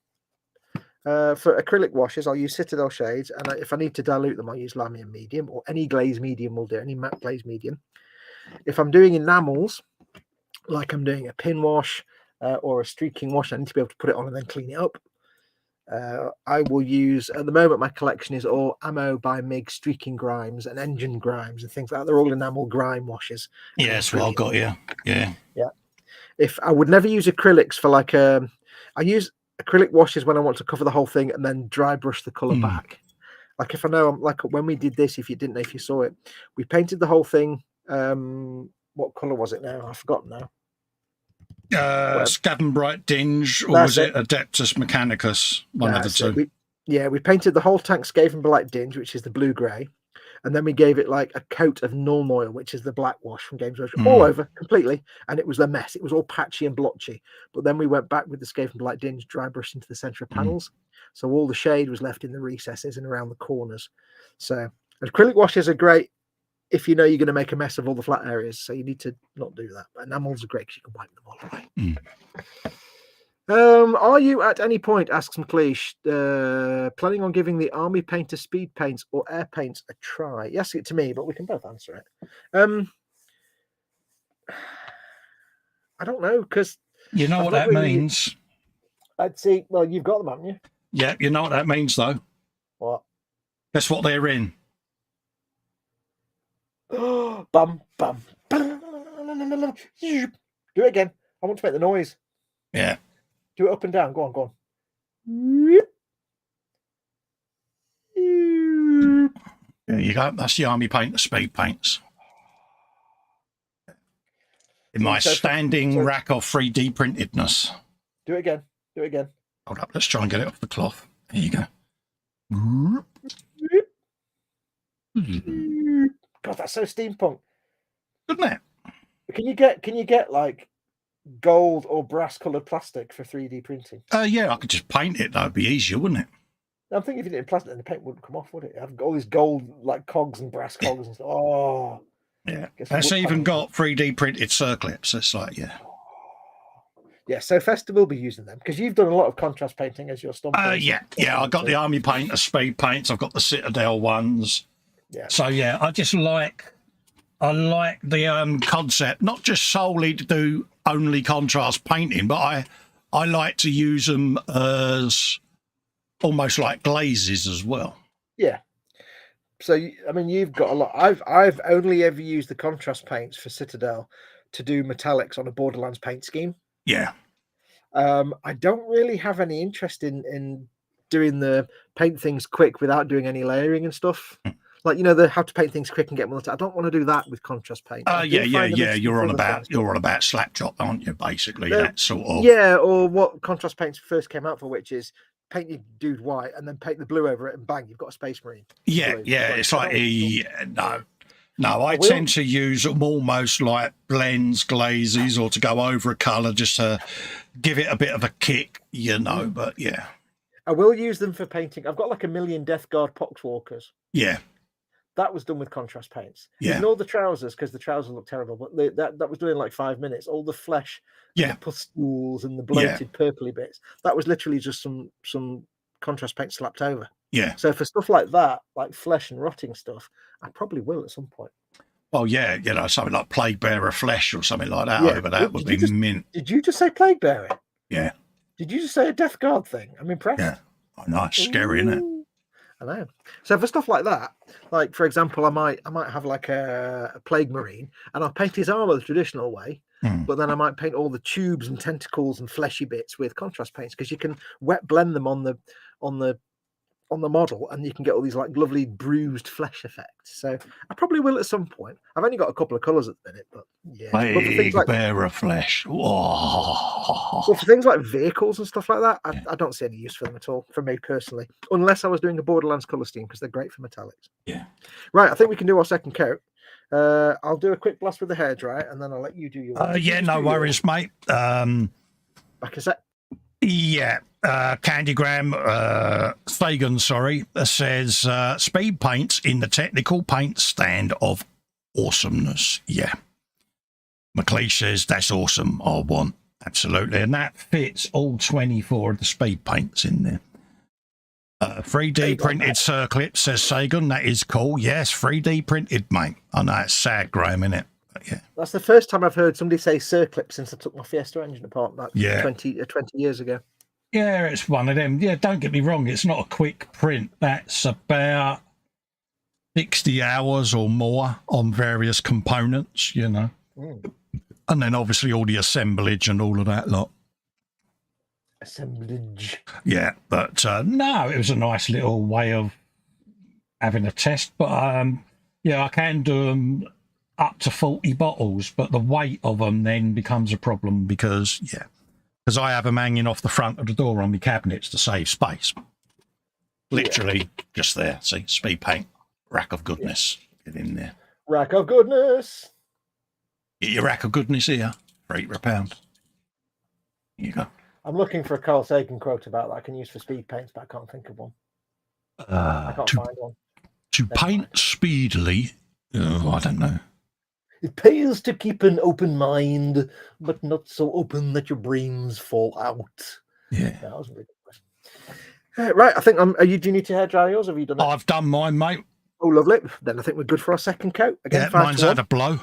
For acrylic washes, I'll use Citadel shades. And if I need to dilute them, I'll use Lamian medium or any glaze medium will do, any matte glaze medium. If I'm doing enamels, like I'm doing a pin wash or a streaking wash, I need to be able to put it on and then clean it up. I will use, at the moment, my collection is all Ammo by MIG streaking grimes and engine grimes and things like that. They're all enamel grime washes. Yeah, that's what I've got, yeah. If I would never use acrylics for like I use Acrylic wash is when I want to cover the whole thing and then dry brush the color back. Like if I know, like when we did this, if you didn't know if you saw it, we painted the whole thing. What color was it now? I've forgotten now. Scab and Bright Dinge, or was it Adeptus Mechanicus? One of the two. We painted the whole tank Skaven Blight Dinge, which is the blue-grey, and then we gave it like a coat of Nuln Oil, which is the black wash from Games Workshop, all over completely, and it was a mess. It was all patchy and blotchy. But then we went back with the Skaven Blight Dinge dry brush into the center of panels, so all the shade was left in the recesses and around the corners. So acrylic washes are great if you know you're going to make a mess of all the flat areas, so you need to not do that. But enamels are great because you can wipe them all away. Are you at any point, asks McLeish, planning on giving the army painter speed paints or air paints a try? You ask it to me, but we can both answer it. I don't know, because you know what that means. I'd see. Well, you've got them, haven't you? Yeah, you know what that means, though. What? Guess what they're in. Bum bum. Do it again. I want to make the noise. Yeah. Do it up and down. Go on, go on. There you go. That's the army paint, the speed paints. In my standing rack of 3D printedness. Do it again. Do it again. Hold up. Let's try and get it off the cloth. There you go. God, that's so steampunk, isn't it? Can you get like gold or brass colored plastic for 3D printing? Yeah, I could just paint it. That'd be easier, wouldn't it? I'm thinking if you did it in plastic, then the paint wouldn't come off, would it? I've got all these gold like cogs and brass cogs and stuff. Oh, yeah. It's even got 3D printed circlips. It's like, yeah. Yeah, so Festa will be using them because you've done a lot of contrast painting as your stump. Yeah. I've got the army paint, the speed paints. I've got the Citadel ones. Yeah. So yeah, I like the concept, not just solely to do only contrast painting, but I like to use them as almost like glazes as well. Yeah. So I mean, you've got a lot. I've only ever used the contrast paints for Citadel to do metallics on a Borderlands paint scheme. Yeah. I don't really have any interest in doing the paint things quick without doing any layering and stuff. Like, you know, the how to paint things quick and get them. I don't want to do that with contrast paint. Yeah. You're on about slap drop, aren't you? Basically, that sort of. Yeah, or what contrast paints first came out for, which is paint your dude white and then paint the blue over it, and bang, you've got a Space Marine. Yeah. It's like no. I tend to use them almost like blends, glazes, or to go over a colour just to give it a bit of a kick, you know. But yeah, I will use them for painting. I've got like 1 million Death Guard Poxwalkers. Yeah. That was done with contrast paints. Yeah. Ignore the trousers because the trousers look terrible, but that was doing like 5 minutes. All the flesh, the pustules and the bloated purpley bits, that was literally just some contrast paint slapped over. Yeah. So for stuff like that, like flesh and rotting stuff, I probably will at some point. Oh yeah, you know, something like Plague Bearer flesh or something like that over that would be mint. Did you just say Plague Bearer? Yeah. Did you just say a Death Guard thing? I'm impressed. Yeah. Oh, nice, scary, isn't it? I know. So for stuff like that, like for example, I might have like a Plague Marine, and I'll paint his armor the traditional way, but then I might paint all the tubes and tentacles and fleshy bits with contrast paints because you can wet blend them on the model, and you can get all these like lovely bruised flesh effects. So I probably will at some point. I've only got a couple of colours at the minute, but yeah. Plague Bearer flesh. Whoa. Well, for things like vehicles and stuff like that, I don't see any use for them at all, for me personally, unless I was doing a Borderlands colour scheme because they're great for metallics. Yeah. Right, I think we can do our second coat. I'll do a quick blast with the hairdryer, and then I'll let you do your. Yeah, no worries, mate. Back a sec. Yeah. Candygram Thagan, says speed paints in the technical paint stand of awesomeness. Yeah. McLeish says that's awesome. I want. Absolutely. And that fits all 24 of the speed paints in there. 3D printed circlip, says Sagan. That is cool. Yes, 3D printed, mate. I know it's sad, Graham, isn't it? But yeah. That's the first time I've heard somebody say circlip since I took my Fiesta engine apart like 20 years ago. Yeah, it's one of them. Yeah, don't get me wrong. It's not a quick print. That's about 60 hours or more on various components, you know. And then obviously all the assemblage and all of that lot. assemblage. Yeah, but no, it was a nice little way of having a test. But yeah, I can do them up to 40 bottles, but the weight of them then becomes a problem because I have them hanging off the front of the door on my cabinets to save space. Literally just there. See, speed paint, rack of goodness. Get in there. Rack of goodness. Get your rack of goodness here for £8 a pound. Here you go. I'm looking for a Carl Sagan quote about that I can use for speed paints, but I can't think of one. I can't find one. To paint speedily, I don't know. It pays to keep an open mind, but not so open that your brains fall out. Yeah. That was a really good question. Right, I think do you need to hair dry yours? Or have you done it? I've done mine, mate. Oh, lovely. Then I think we're good for our second coat. Again, mine's had a blow.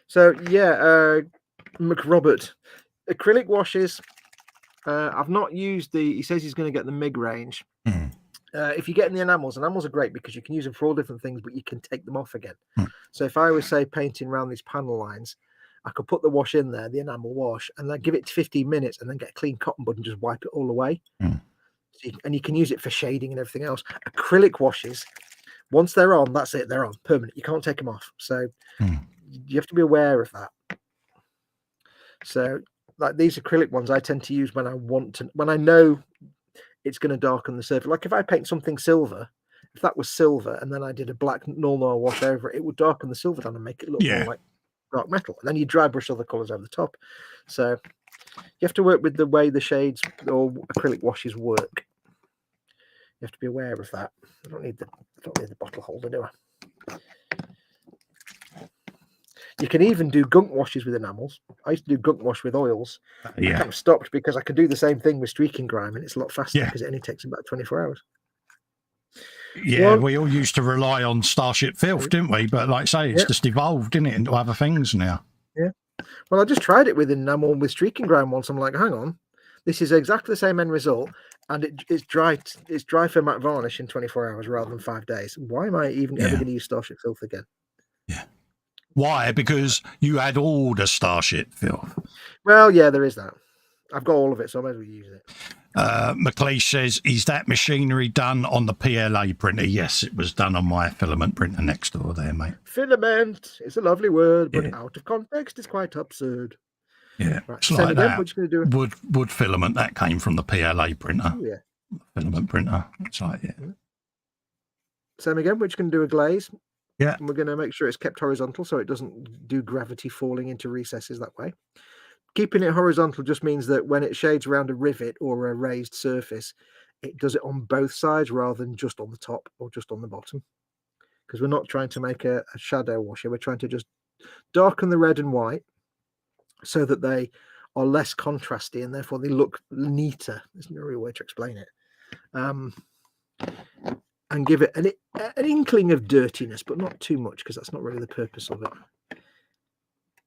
So, McRobert. Acrylic washes. I've not used he says he's going to get the MIG range. If you get in the enamels are great because you can use them for all different things, but you can take them off again. So if I was, say, painting around these panel lines, I could put the wash in there, the enamel wash, and then give it 15 minutes and then get a clean cotton bud and just wipe it all away. So you can use it for shading and everything else. Acrylic washes, once they're on, that's it. They're on permanent. You can't take them off. So you have to be aware of that. So like these acrylic ones, I tend to use when I know it's going to darken the surface. Like if I paint something silver, if that was silver and then I did a black Noir wash over it, it would darken the silver down and make it look more like dark metal. And then you dry brush other colors over the top. So you have to work with the way the shades or acrylic washes work. You have to be aware of that. I don't need the bottle holder, do I? You can even do gunk washes with enamels. I used to do gunk wash with oils. I kind of stopped because I could do the same thing with streaking grime and it's a lot faster because it only takes about 24 hours. Yeah, we all used to rely on Starship Filth, didn't we? But like I say, it's just evolved, didn't it, into other things now. Yeah. Well, I just tried it with enamel with streaking grime once. I'm like, hang on, this is exactly the same end result, and it's dry. It's dry for matte varnish in 24 hours rather than 5 days. Why am I even ever going to use Starship Filth again? Yeah. Why? Because you had all the Starship Filth. Well, yeah, there is that. I've got all of it, so I might as well use it. McLeish says, is that machinery done on the PLA printer? Yes, it was done on my filament printer next door there, mate. Filament. It's a lovely word, but out of context, it's quite absurd. Yeah. Right. It's like that. What you going to do? Wood filament, that came from the PLA printer. Oh, yeah. Filament printer. It's like, Same again, we're just going to do a glaze. Yeah. And we're going to make sure it's kept horizontal so it doesn't do gravity falling into recesses that way. Keeping it horizontal just means that when it shades around a rivet or a raised surface, it does it on both sides rather than just on the top or just on the bottom. Because we're not trying to make a shadow wash here. We're trying to just darken the red and white so that they are less contrasty and therefore they look neater. There's no real way to explain it. And give it an inkling of dirtiness, but not too much because that's not really the purpose of it.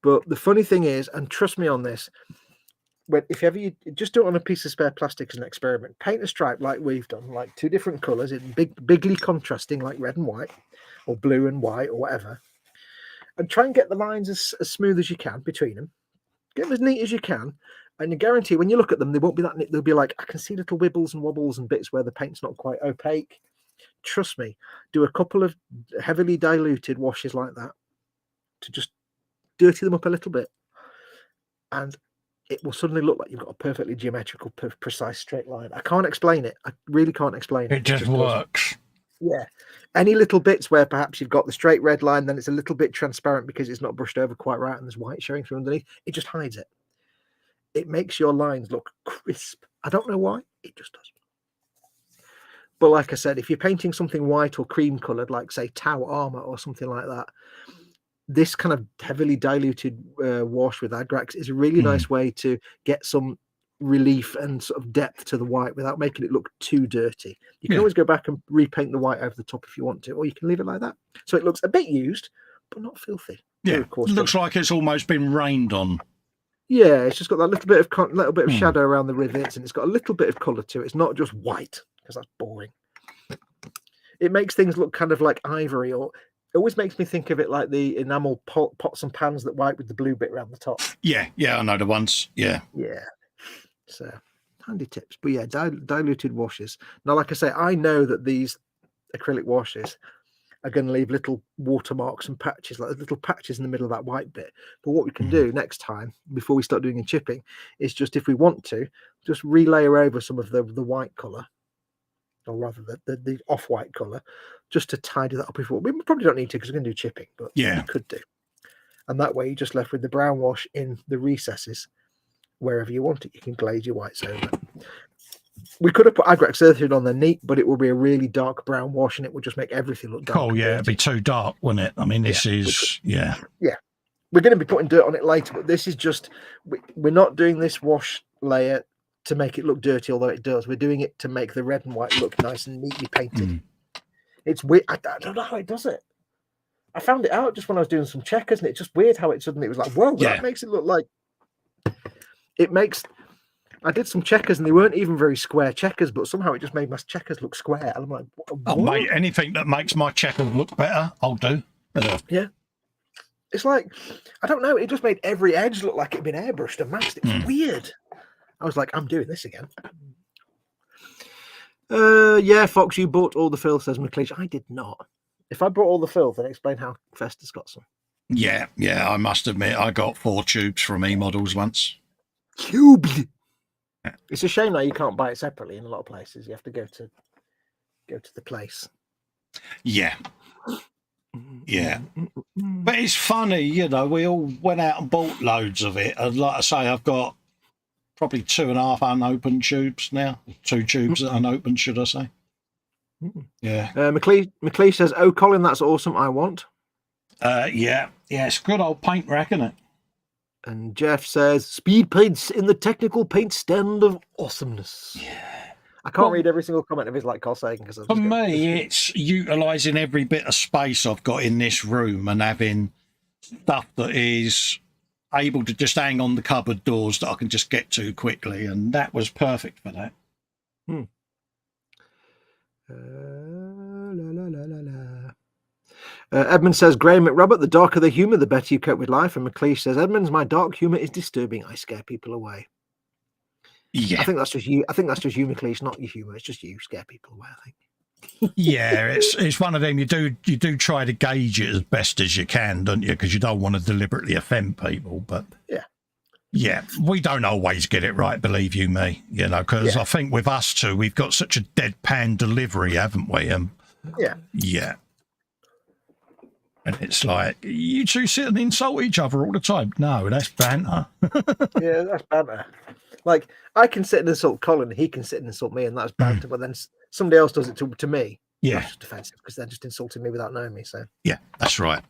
But the funny thing is, and trust me on this, if ever you just do it on a piece of spare plastic as an experiment, paint a stripe like we've done, like 2 different colours, in bigly contrasting like red and white, or blue and white, or whatever, and try and get the lines as smooth as you can between them. Get them as neat as you can, and I guarantee when you look at them, they won't be that neat. They'll be like, I can see little wibbles and wobbles and bits where the paint's not quite opaque. Trust me, do a couple of heavily diluted washes like that to just dirty them up a little bit, and it will suddenly look like you've got a perfectly geometrical, precise straight line. I can't explain it. I really can't explain it. It just works. Yeah. Any little bits where perhaps you've got the straight red line, then it's a little bit transparent because it's not brushed over quite right and there's white showing through underneath, it just hides it. It makes your lines look crisp. I don't know why. It just does. But like I said, if you're painting something white or cream coloured, like say Tau Armour or something like that, this kind of heavily diluted wash with Agrax is a really nice way to get some relief and sort of depth to the white without making it look too dirty. You can always go back and repaint the white over the top if you want to, or you can leave it like that. So it looks a bit used, but not filthy. Yeah, of course, it looks like it's almost been rained on. Yeah, it's just got that little bit of shadow around the rivets, and it's got a little bit of colour to it. It's not just white, because that's boring. It makes things look kind of like ivory, or it always makes me think of it like the enamel pots and pans that white with the blue bit around the top. Yeah, I know the ones. Yeah. So handy tips. But yeah, diluted washes. Now, like I say, I know that these acrylic washes are going to leave little watermarks and patches, like little patches in the middle of that white bit. But what we can do next time, before we start doing any chipping, is just, if we want to, just relayer over some of the white colour, or rather the off-white colour, just to tidy that up before. We probably don't need to, because we're going to do chipping, but we could do. And that way you're just left with the brown wash in the recesses. Wherever you want it, you can glaze your whites over. We could have put Agrax Earthed on there neat, but it will be a really dark brown wash, and it would just make everything look dark. Oh, yeah, it'd be too dark, wouldn't it? I mean, this is, Yeah. We're going to be putting dirt on it later, but this is just, we're not doing this wash layer to make it look dirty, although it does. We're doing it to make the red and white look nice and neatly painted. It's weird. I don't know how it does it. I found it out just when I was doing some checkers, and it's just weird how it suddenly was like, whoa, that makes it look like, I did some checkers and they weren't even very square checkers, but somehow it just made my checkers look square. And I'm like, what? Oh, mate, anything that makes my checkers look better, I'll do. Yeah. It's like, I don't know, it just made every edge look like it'd been airbrushed and masked. It was weird. I was like, I'm doing this again. Yeah, Fox, you bought all the filth, says McLeish. I did not. If I brought all the filth, then explain how Festa's got some. Yeah, I must admit, I got 4 tubes from E-Models once. Cubed. It's a shame that you can't buy it separately in a lot of places. You have to go to the place. Yeah. But it's funny, you know, we all went out and bought loads of it. And like I say, I've got probably 2.5 unopened tubes now. 2 tubes unopened, should I say. Yeah. McLeish says, oh, Colin, that's awesome. I want. Yeah, it's a good old paint rack, isn't it? And Jeff says, speed paints in the technical paint stand of awesomeness. Yeah. I can't read every single comment of his like Carl Sagan. Because for me, it's utilising every bit of space I've got in this room and having stuff that is able to just hang on the cupboard doors that I can just get to quickly. And that was perfect for that. Edmund says, Graham McRobert, the darker the humour, the better you cope with life. And McLeish says, Edmonds, my dark humour is disturbing. I scare people away. Yeah. I think that's just you. I think that's just you, McLeish, not your humour. It's just you scare people away, I think. Yeah, it's one of them. You do try to gauge it as best as you can, don't you? Because you don't want to deliberately offend people. But yeah, we don't always get it right, believe you me. You know, because I think with us two, we've got such a deadpan delivery, haven't we? Yeah. And it's like, you two sit and insult each other all the time. No, that's banter. Yeah, that's banter. Like, I can sit and insult Colin, he can sit and insult me, and that's banter. But then somebody else does it to me. Yeah. That's just offensive, because they're just insulting me without knowing me. So yeah, that's right.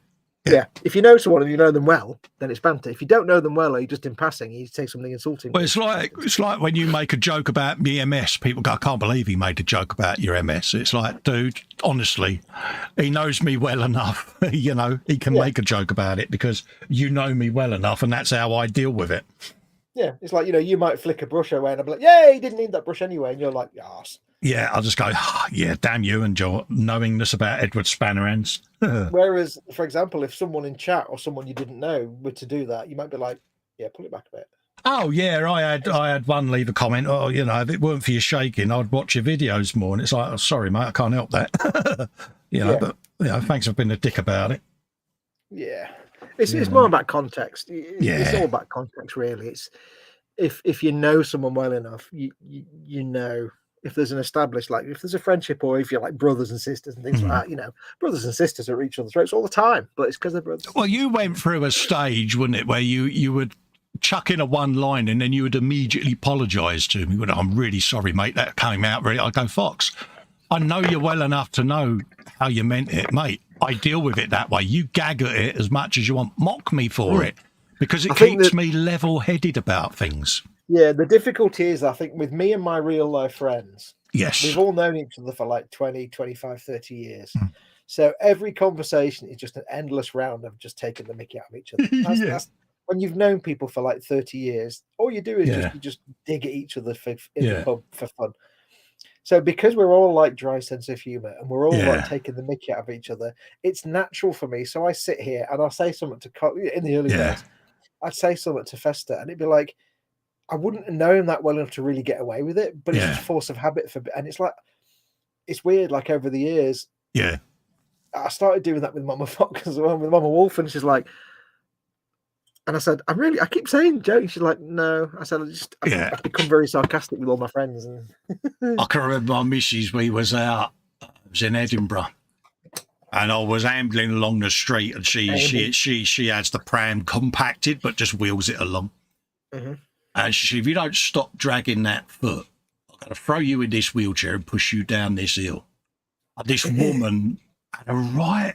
Yeah. If you know someone and you know them well, then it's banter. If you don't know them well, or you're just in passing, you say something insulting. Well, it's like when you make a joke about me MS, people go, I can't believe he made a joke about your MS. It's like, dude, honestly, he knows me well enough. You know, he can make a joke about it because you know me well enough, and that's how I deal with it. Yeah, it's like, you know, you might flick a brush away and I'm like, yeah, he didn't need that brush anyway. And you're like, yes. Yeah, I'll just go, yeah, damn you and your knowingness about Edward Spannerhands. Whereas, for example, if someone in chat or someone you didn't know were to do that, you might be like, yeah, pull it back a bit. Oh, yeah, I had one leave a comment, oh, you know, if it weren't for your shaking, I'd watch your videos more. And it's like, oh, sorry, mate, I can't help that. You know, but, you know, thanks for being a dick about it. Yeah. It's more about context. It's all about context, really. It's if you know someone well enough, you know, if there's an established, like if there's a friendship, or if you're like brothers and sisters and things like that, you know, brothers and sisters are at each other's throats all the time, but it's because they're brothers. Well, you went through a stage, wouldn't it, where you would chuck in a one line and then you would immediately apologise to me. I'm really sorry, mate, that came out really. I go, Fox, I know you well enough to know how you meant it, mate. I deal with it that way. You gag at it as much as you want. Mock me for it, because it keeps me level-headed about things. Yeah, the difficulty is, I think, with me and my real-life friends, we've all known each other for like 20, 25, 30 years. So every conversation is just an endless round of just taking the mickey out of each other. That's, when you've known people for like 30 years, all you do is just dig at each other in the pub for fun. So because we're all like dry sense of humor and we're all like taking the mickey out of each other, it's natural for me. So I sit here and I'll say something to in the early days, I'd say something to Festa and it'd be like, I wouldn't know him that well enough to really get away with it, but it's Yeah. just force of habit and it's like, it's weird. Like over the years, Yeah. I started doing that with Mama Fox as well, with Mama Wolf, and she's like, and I said, I keep saying jokes. She's like, no. I said, I've become very sarcastic with all my friends. And I can remember my missus, we was out, it was in Edinburgh, and I was ambling along the street, and she has the pram compacted, but just wheels it along. Mm-hmm. And she said, if you don't stop dragging that foot, I'm going to throw you in this wheelchair and push you down this hill. And this woman had a right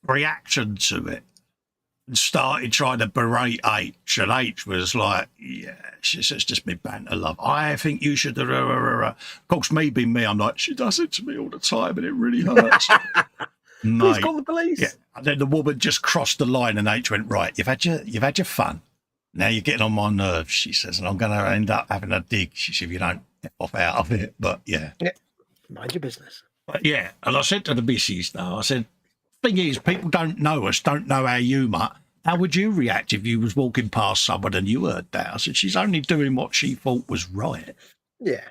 reaction to it and started trying to berate H. And H was like, yeah, she says, just me banter, love. I think you should. Of course, me being me, I'm like, she does it to me all the time and it really hurts. Please call the police. Yeah. And then the woman just crossed the line and H went, right, you've had your fun. Now you're getting on my nerves, she says, and I'm going to end up having a dig. She said, if you don't get off out of it. But yeah. Mind your business. But yeah. And I said to the missus, though, I said, thing is, people don't know us, don't know our humour. How would you react if you was walking past someone and you heard that? I said, she's only doing what she thought was right. Yeah.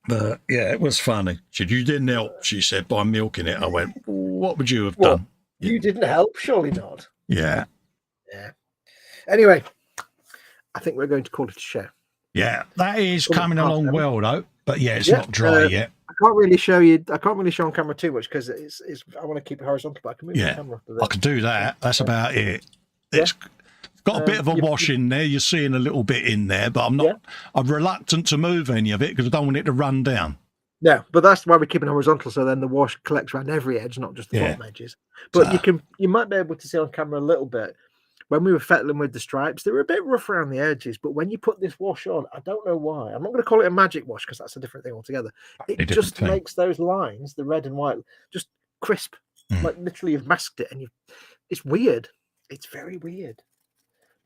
But yeah, it was funny. She said, you didn't help, she said, by milking it. I went, what would you have done? You didn't help? Surely not. Yeah. Yeah. Anyway, I think we're going to call it a show. Yeah, that is coming along well, though. But yeah, it's not dry yet. I can't really show you. I can't really show on camera too much because it's. I want to keep it horizontal, but I can move the camera. I can do that. That's about it. It's got a bit of a wash in there. You're seeing a little bit in there, but I'm not. I'm reluctant to move any of it because I don't want it to run down. No, but that's why we're keeping it horizontal, so then the wash collects around every edge, not just the bottom edges. But you might be able to see on camera a little bit. When we were fettling with the stripes, they were a bit rough around the edges, but when you put this wash on, I don't know why. I'm not going to call it a magic wash because that's a different thing altogether. It just makes those lines, the red and white, just crisp. Like literally you've masked it and it's weird. It's very weird.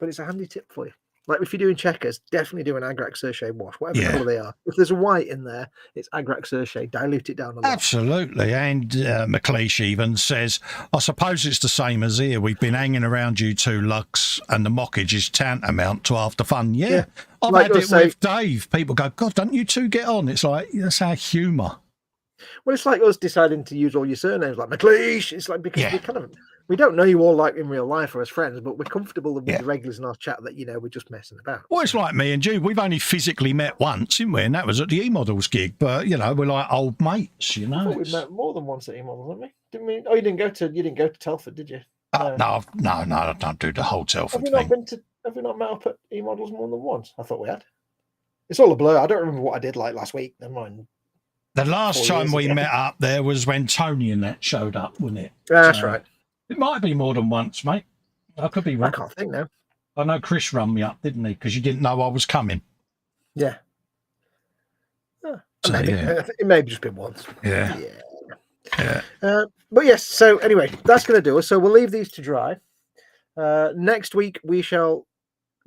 But it's a handy tip for you. Like if you're doing checkers, definitely do an Agrax Cerche wash, whatever colour they are. If there's a white in there, it's Agrax Cerche. Dilute it down a lot. Absolutely. And McLeish even says, I suppose it's the same as here. We've been hanging around you two lugs and the mockage is tantamount to half the fun. Yeah. I've had it with Dave. People go, God, don't you two get on? It's like, that's our humour. Well, it's like us deciding to use all your surnames, like McLeish. It's like because we don't know you all like in real life or as friends, but we're comfortable with the regulars in our chat that we're just messing about. Well, it's like me and Jude. We've only physically met once, didn't we? And that was at the E-Models gig. But we're like old mates. I thought we'd met more than once at E-Models, haven't we? Didn't we? Oh, you didn't go to Telford, did you? No, I don't do the whole Telford thing. Have we not met up at E-Models more than once? I thought we had. It's all a blur. I don't remember what I did like last week. Never mind. The last time we met up there was when Tony and that showed up, wasn't it? Yeah, that's right. It might be more than once, mate. I could be wrong. I can't think now. I know Chris run me up, didn't he? Because you didn't know I was coming. Yeah. It may have just been once. Yeah. But yes, so anyway, that's going to do us. So we'll leave these to dry. Next week, we shall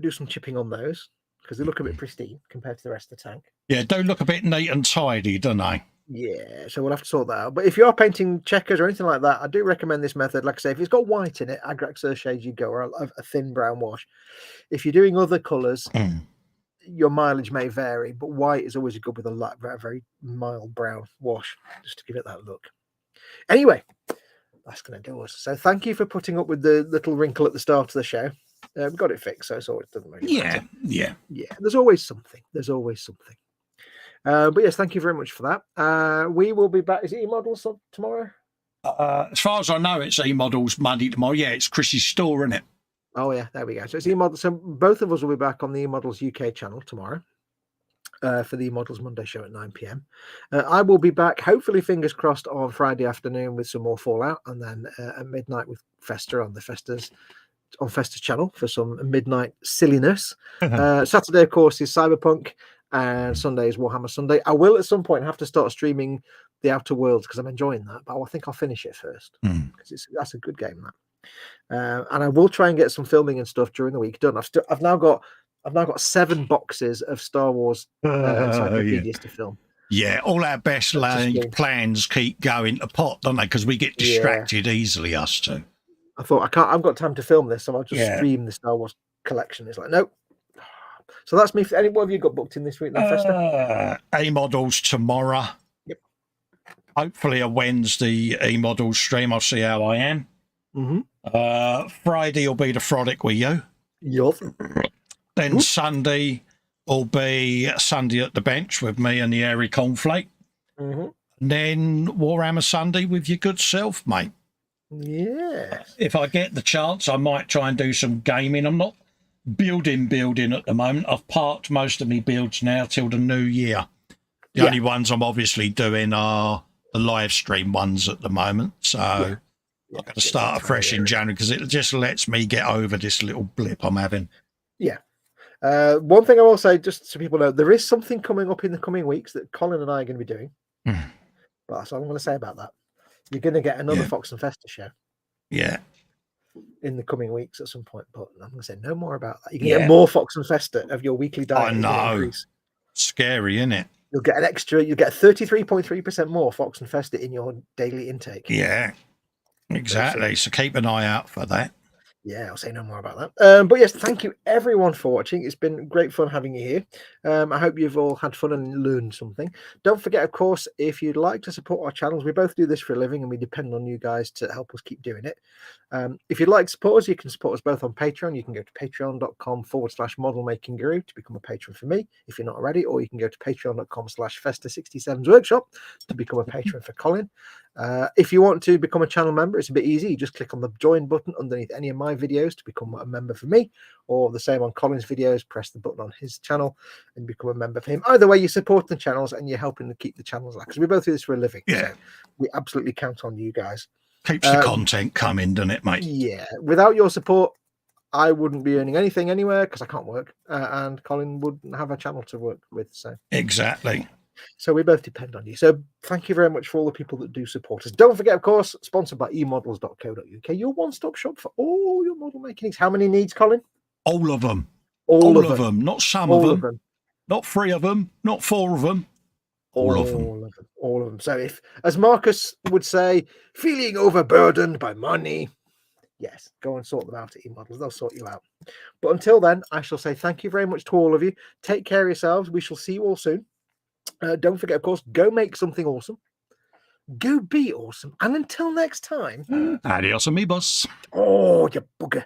do some chipping on those because they look a bit pristine compared to the rest of the tank. Yeah, don't look a bit neat and tidy, don't they? Yeah, so we'll have to sort that out. But if you are painting checkers or anything like that, I do recommend this method. Like I say, if it's got white in it, Agrax Cerche you go, or a thin brown wash. If you're doing other colours, your mileage may vary, but white is always good with a very mild brown wash, just to give it that look. Anyway, that's going to do us. So thank you for putting up with the little wrinkle at the start of the show. We've got it fixed, so it doesn't really matter. Yeah. There's always something. But yes, thank you very much for that. We will be back. Is it E-Models tomorrow? As far as I know, it's E-Models Monday tomorrow. Yeah, it's Chris's store, isn't it? Oh, yeah, there we go. So it's E-Models. So both of us will be back on the E-Models UK channel tomorrow for the E-Models Monday show at 9 p.m. I will be back, hopefully, fingers crossed, on Friday afternoon with some more Fallout, and then at midnight with Festa on Festa's channel for some midnight silliness. Saturday, of course, is Cyberpunk. And Sunday is Warhammer Sunday. I will at some point have to start streaming The Outer Worlds because I'm enjoying that, but I think I'll finish it first because that's a good game. That, and I will try and get some filming and stuff during the week done. I've now got 7 boxes of Star Wars encyclopedias to film. Yeah, all our best laid plans keep going to pot, don't they? Because we get distracted easily, us two. I thought I've got time to film this, so I'll just stream the Star Wars collection. It's like, nope. So that's me. What have you got booked in this week then, Festa? A-models tomorrow. Yep. Hopefully a Wednesday E-models stream. I'll see how I am. Friday will be the frolic with you. Yes. Then Sunday will be Sunday at the bench with me and the airy cornflake. And then Warhammer Sunday with your good self, mate. Yeah. If I get the chance, I might try and do some gaming. I'm not building at the moment. I've parked most of my builds now till the new year. The only ones I'm obviously doing are the live stream ones at the moment. So I'm going to start afresh in January because it just lets me get over this little blip I'm having. Yeah. One thing I will say, just so people know, there is something coming up in the coming weeks that Colin and I are going to be doing. But that's all I'm going to say about that. You're going to get another Foxx and Festa show. Yeah. In the coming weeks at some point, but I'm going to say no more about that. You can get more Foxx and Festa of your weekly diet. I know. Scary, isn't it? You'll get an extra, you'll get 33.3% more Foxx and Festa in your daily intake. Yeah, exactly. So keep an eye out for that. Yeah, I'll say no more about that. But yes, thank you everyone for watching. It's been great fun having you here. I hope you've all had fun and learned something. Don't forget, of course, if you'd like to support our channels, we both do this for a living and we depend on you guys to help us keep doing it. If you'd like to support us, you can support us both on Patreon. You can go to patreon.com/modelmakingguru to become a patron for me if you're not already, or you can go to patreon.com/Festa67's workshop to become a patron for Colin. If you want to become a channel member, it's a bit easy. You just click on the join button underneath any of my videos to become a member for me, or the same on Colin's videos. Press the button on his channel and become a member for him. Either way, you support the channels and you're helping to keep the channels alive, because we both do this for a living. Yeah, so we absolutely count on you guys. Keeps the content coming, doesn't it, mate? Yeah, without your support, I wouldn't be earning anything anywhere because I can't work, and Colin wouldn't have a channel to work with. So exactly. So we both depend on you. So thank you very much for all the people that do support us. Don't forget, of course, sponsored by emodels.co.uk, your one-stop shop for all your model making needs. How many needs, Colin? All of them. All of them. Not some all of them. Not 3 of them. Not 4 of them. All of them. All of them. So if, as Marcus would say, feeling overburdened by money, yes, go and sort them out at eModels. They'll sort you out. But until then, I shall say thank you very much to all of you. Take care of yourselves. We shall see you all soon. Don't forget, of course, go make something awesome. Go be awesome. And until next time. Adios, amigos. Oh, you bugger.